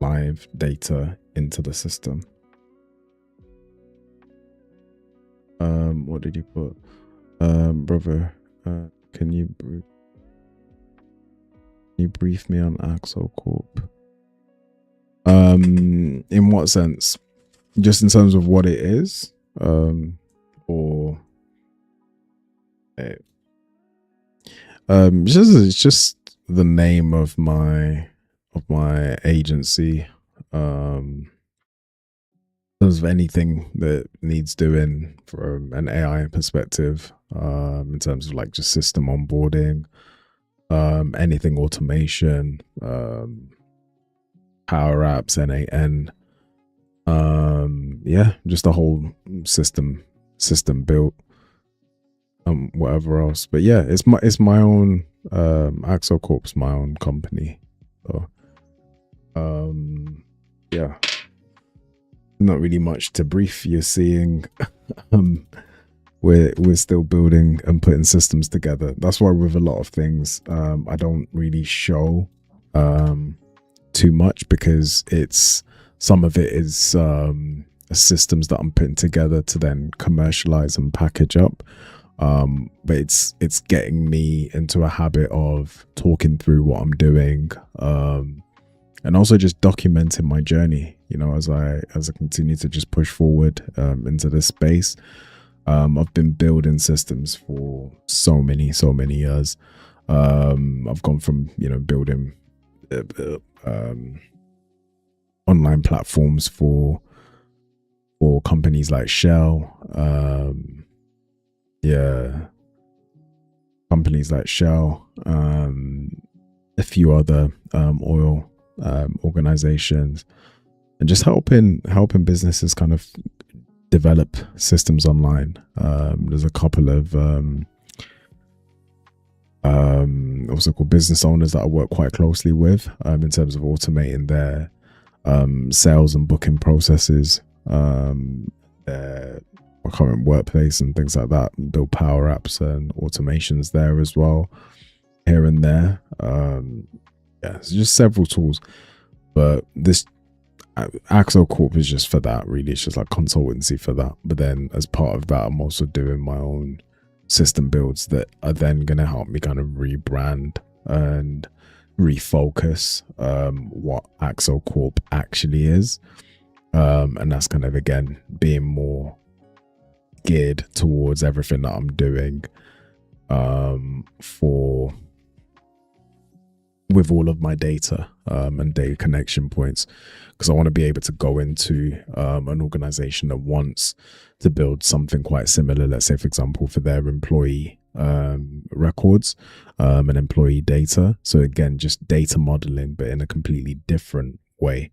live data into the system. What did you put? Brother, can you brief me on Axel Corp? In what sense? Just in terms of what it is? Or it's just the name of my agency. Of anything that needs doing from an AI perspective, in terms of like just system onboarding, anything automation, Power Apps, NAN, yeah, just a whole system built, whatever else. But yeah, it's my own, Axel Corp's my own company. So yeah, not really much to brief. You're seeing we're still building and putting systems together. That's why with a lot of things, I don't really show too much, because it's some of it is systems that I'm putting together to then commercialize and package up. But it's getting me into a habit of talking through what I'm doing, and also just documenting my journey, you know, as I continue to just push forward into this space. I've been building systems for so many years. I've gone from, you know, building online platforms for companies like Shell, companies like Shell, a few other oil organizations, and just helping businesses kind of develop systems online. There's a couple of Also called business owners that I work quite closely with in terms of automating their sales and booking processes, their current workplace and things like that, build power apps and automations there as well, here and there. Yeah, it's just several tools, but this Axo Corp is just for that, really. It's just like consultancy for that. But then as part of that, I'm also doing my own system builds that are then going to help me kind of rebrand and refocus what Axo Corp actually is. And that's kind of, again, being more geared towards everything that I'm doing with all of my data and data connection points, because I want to be able to go into an organization that wants to build something quite similar, let's say, for example, for their employee records and employee data. So again, just data modeling, but in a completely different way,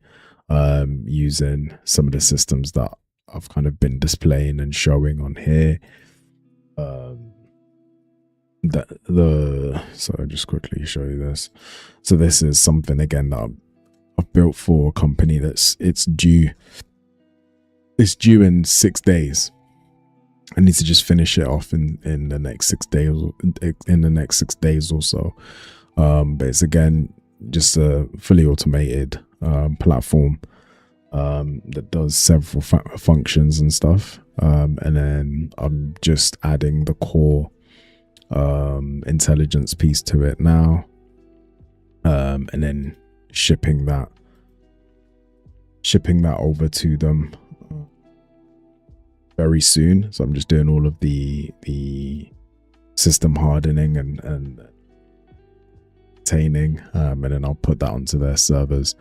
using some of the systems that I've kind of been displaying and showing on here. So I'll just quickly show you this. So this is something, again, that I've built for a company it's due in 6 days. I need to just finish it off in the next 6 days or so. But it's, again, just a fully automated platform that does several functions and stuff. And then I'm just adding the core intelligence piece to it now, and then shipping that over to them very soon. So I'm just doing all of the system hardening and maintaining, and then I'll put that onto their servers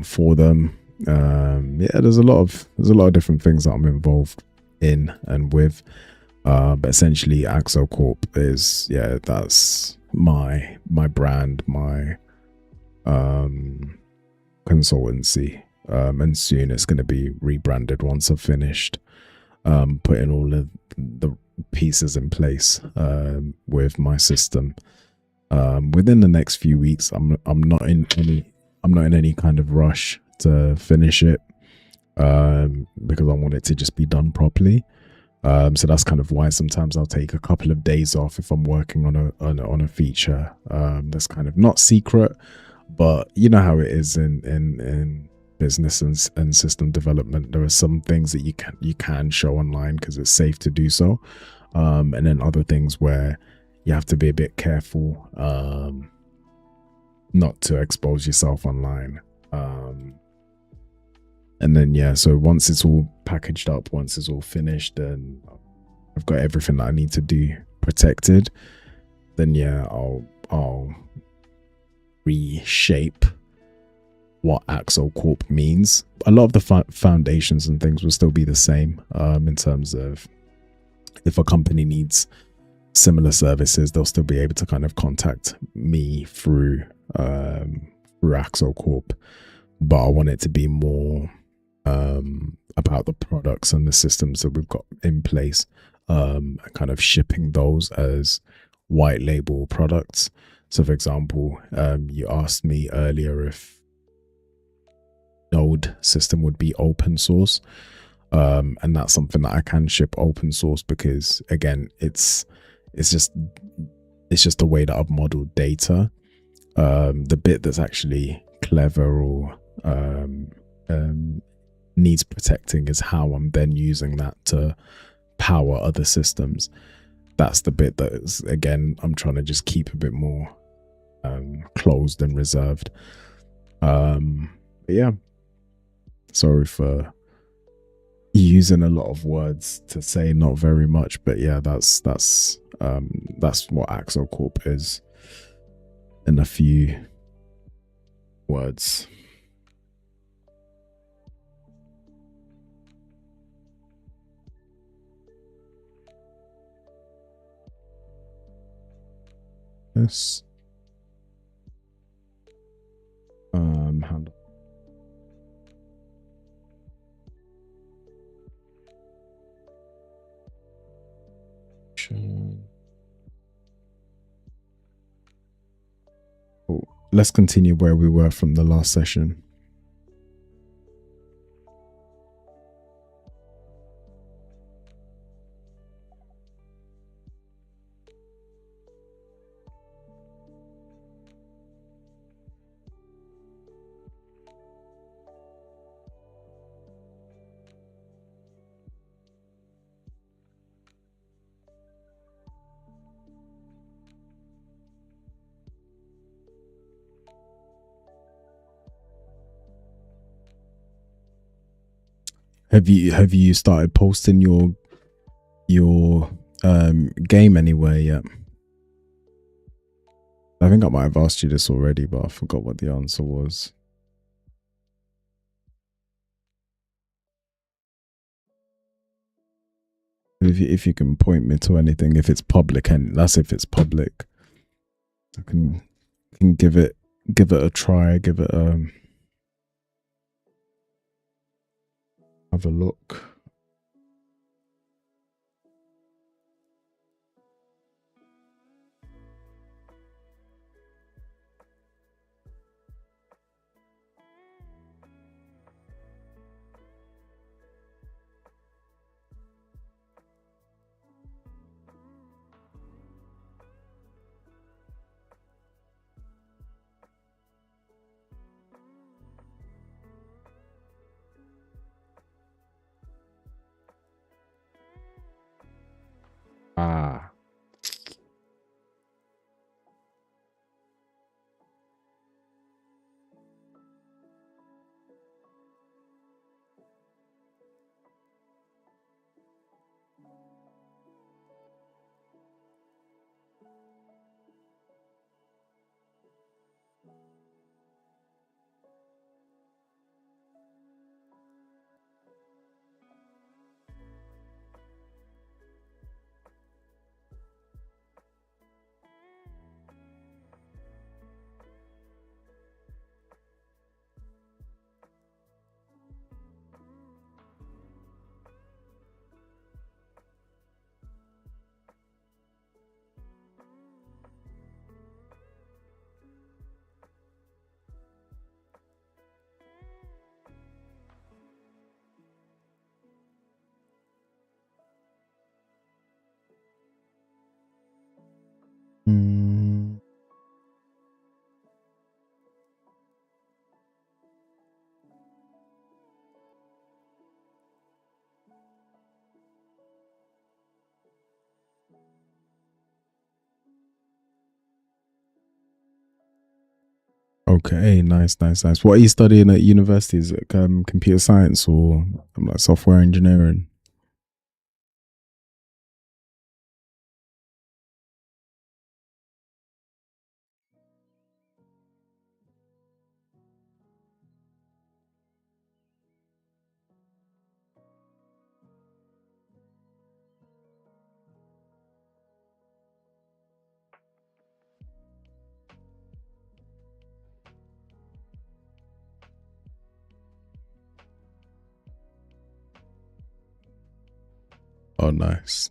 for them. Yeah, there's a lot of different things that I'm involved in and with. But essentially, Axo Corp is, yeah, that's my brand, my consultancy, and soon it's going to be rebranded once I've finished putting all of the pieces in place with my system. Within the next few weeks, I'm not in any kind of rush to finish it, because I want it to just be done properly. So that's kind of why sometimes I'll take a couple of days off if I'm working on a feature that's kind of not secret, but you know how it is in business and system development. There are some things that you can show online because it's safe to do so, and then other things where you have to be a bit careful not to expose yourself online. And then, yeah, so once it's all packaged up, once it's all finished, and I've got everything that I need to do protected, then yeah, I'll reshape what Axo Corp means. A lot of the foundations and things will still be the same, in terms of if a company needs similar services, they'll still be able to kind of contact me through Axo Corp. But I want it to be more about the products and the systems that we've got in place, and kind of shipping those as white label products. So for example, you asked me earlier if Node system would be open source, and that's something that I can ship open source, because again, it's just the way that I've modeled data. The bit that's actually clever or needs protecting is how I'm then using that to power other systems. That's the bit that is, again, I'm trying to just keep a bit more closed and reserved. But yeah, sorry for using a lot of words to say not very much, but yeah, that's what Axo Corp is in a few words. Yes. Handle. let's continue where we were from the last session. Have you started posting your game anywhere yet? I think I might have asked you this already, but I forgot what the answer was. If you can point me to anything, if it's public, and that's if it's public, I can give it a try, give it have a look. Ah. Okay, nice. What are you studying at university? Is it computer science or like software engineering? Oh, nice.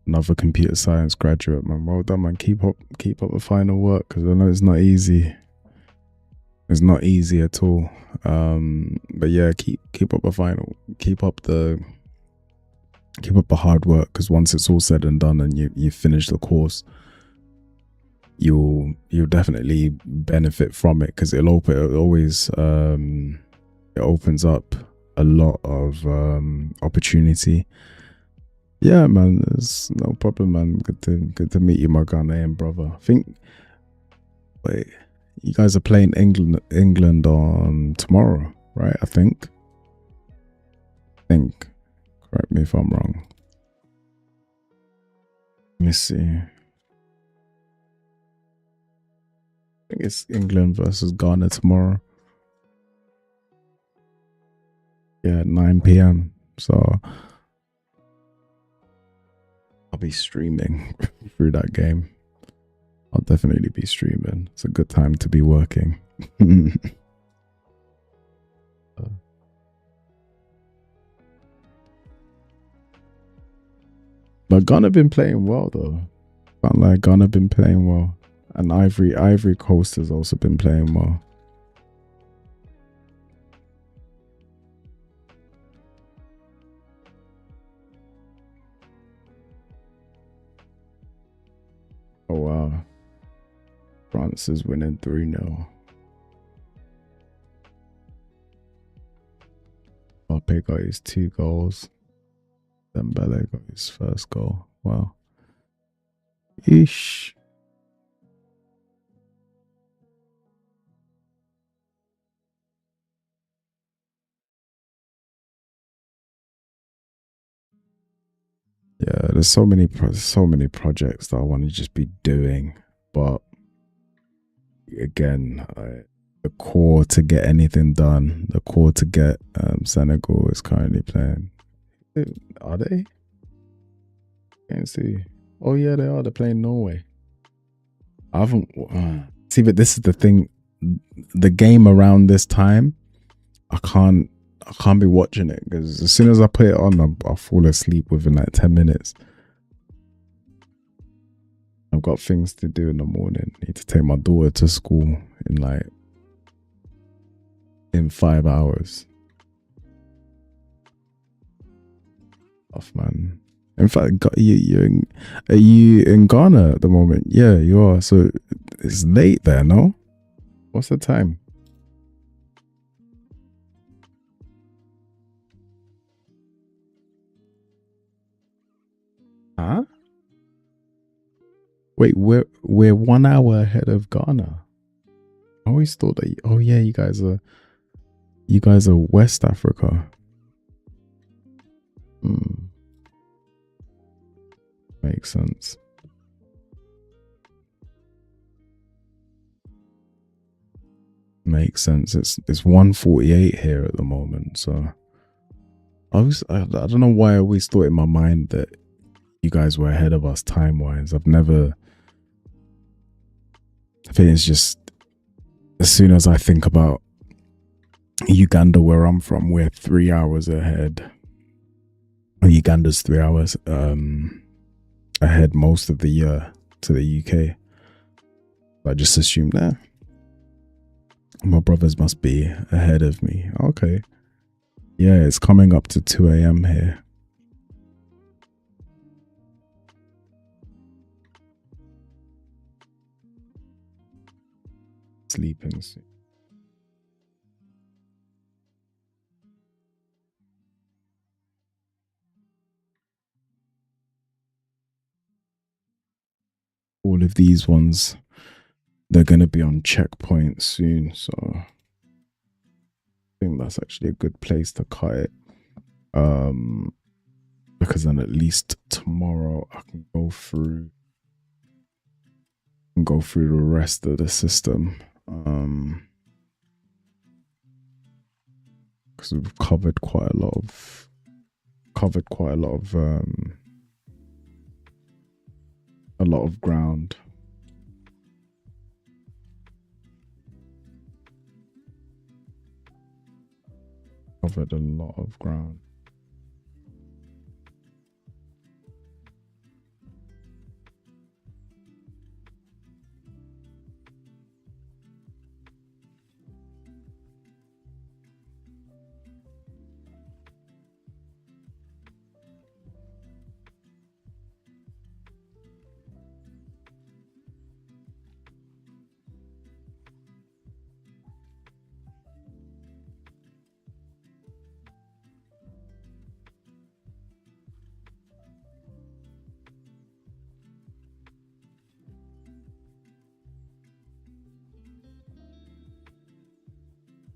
Another computer science graduate, man. Well done, man. Keep up the final work, because I know it's not easy. It's not easy at all. But yeah, keep up the final. Keep up the hard work, because once it's all said and done and you finish the course, you'll definitely benefit from it, because it opens up a lot of opportunity. Yeah, man, it's no problem, man. Good to meet you, my Ghanaian brother. Wait, you guys are playing England on tomorrow, right? I think. Correct me if I'm wrong. Let me see. I think it's England versus Ghana tomorrow. Yeah, 9 p.m. So I'll be streaming through that game. I'll definitely be streaming. It's a good time to be working. But Ghana been playing well though. Can't lie, Ghana been playing well. And Ivory Coast has also been playing well. Oh wow. France is winning 3-0. Mbappe got his 2 goals. Dembele got his first goal. Wow. Ish. Yeah, there's so many projects that I want to just be doing, but again, the core to get anything done, the core to get Senegal is currently playing. Are they? Can't see. Oh yeah, they are. They're playing Norway. I haven't see, but this is the thing. The game around this time, I can't be watching it because as soon as I put it on, I'll fall asleep within like 10 minutes. I've got things to do in the morning. I need to take my daughter to school in 5 hours. Off, man. In fact, are you in Ghana at the moment? Yeah, you are. So it's late there, no? What's the time? Huh? Wait, we're 1 hour ahead of Ghana. I always thought that. Oh yeah, you guys are West Africa. Makes sense. Makes sense. It's 1:48 here at the moment, so I don't know why I always thought in my mind that you guys were ahead of us time wise. I think it's just as soon as I think about Uganda, where I'm from, we're 3 hours ahead. Uganda's 3 hours ahead most of the year to the UK. I just assumed that my brothers must be ahead of me. Okay. Yeah, it's coming up to 2 a.m. here. Sleeping soon. All of these ones, they're going to be on checkpoint soon, so I think that's actually a good place to cut it, because then at least tomorrow I can go through the rest of the system, because we've covered quite a lot of ground. Covered a lot of ground.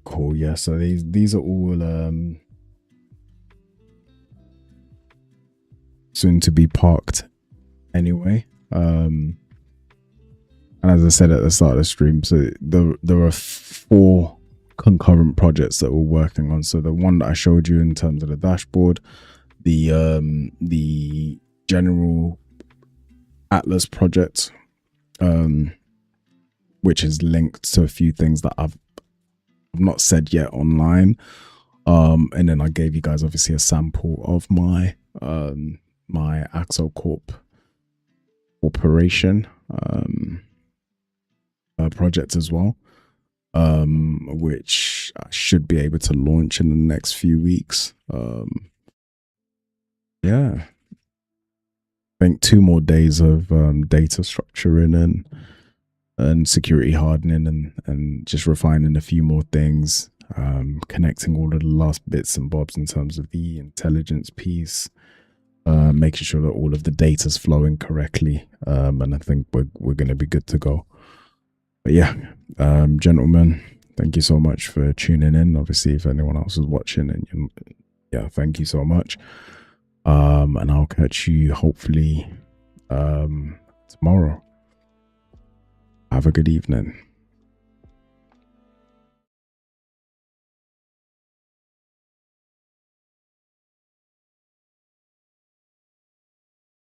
Cool. Yeah, so these are all soon to be parked anyway, and as I said at the start of the stream, so there are 4 concurrent projects that we're working on. So the one that I showed you in terms of the dashboard, the general Atlas project, which is linked to a few things that I've not said yet online, and then I gave you guys obviously a sample of my my Axel Corp corporation, project as well, which I should be able to launch in the next few weeks. Yeah, I think 2 more days of data structuring and security hardening and just refining a few more things, connecting all of the last bits and bobs in terms of the intelligence piece, making sure that all of the data's flowing correctly, and I think we're going to be good to go. But yeah, gentlemen, thank you so much for tuning in. Obviously, if anyone else is watching, and yeah, thank you so much. And I'll catch you hopefully tomorrow. Have a good evening.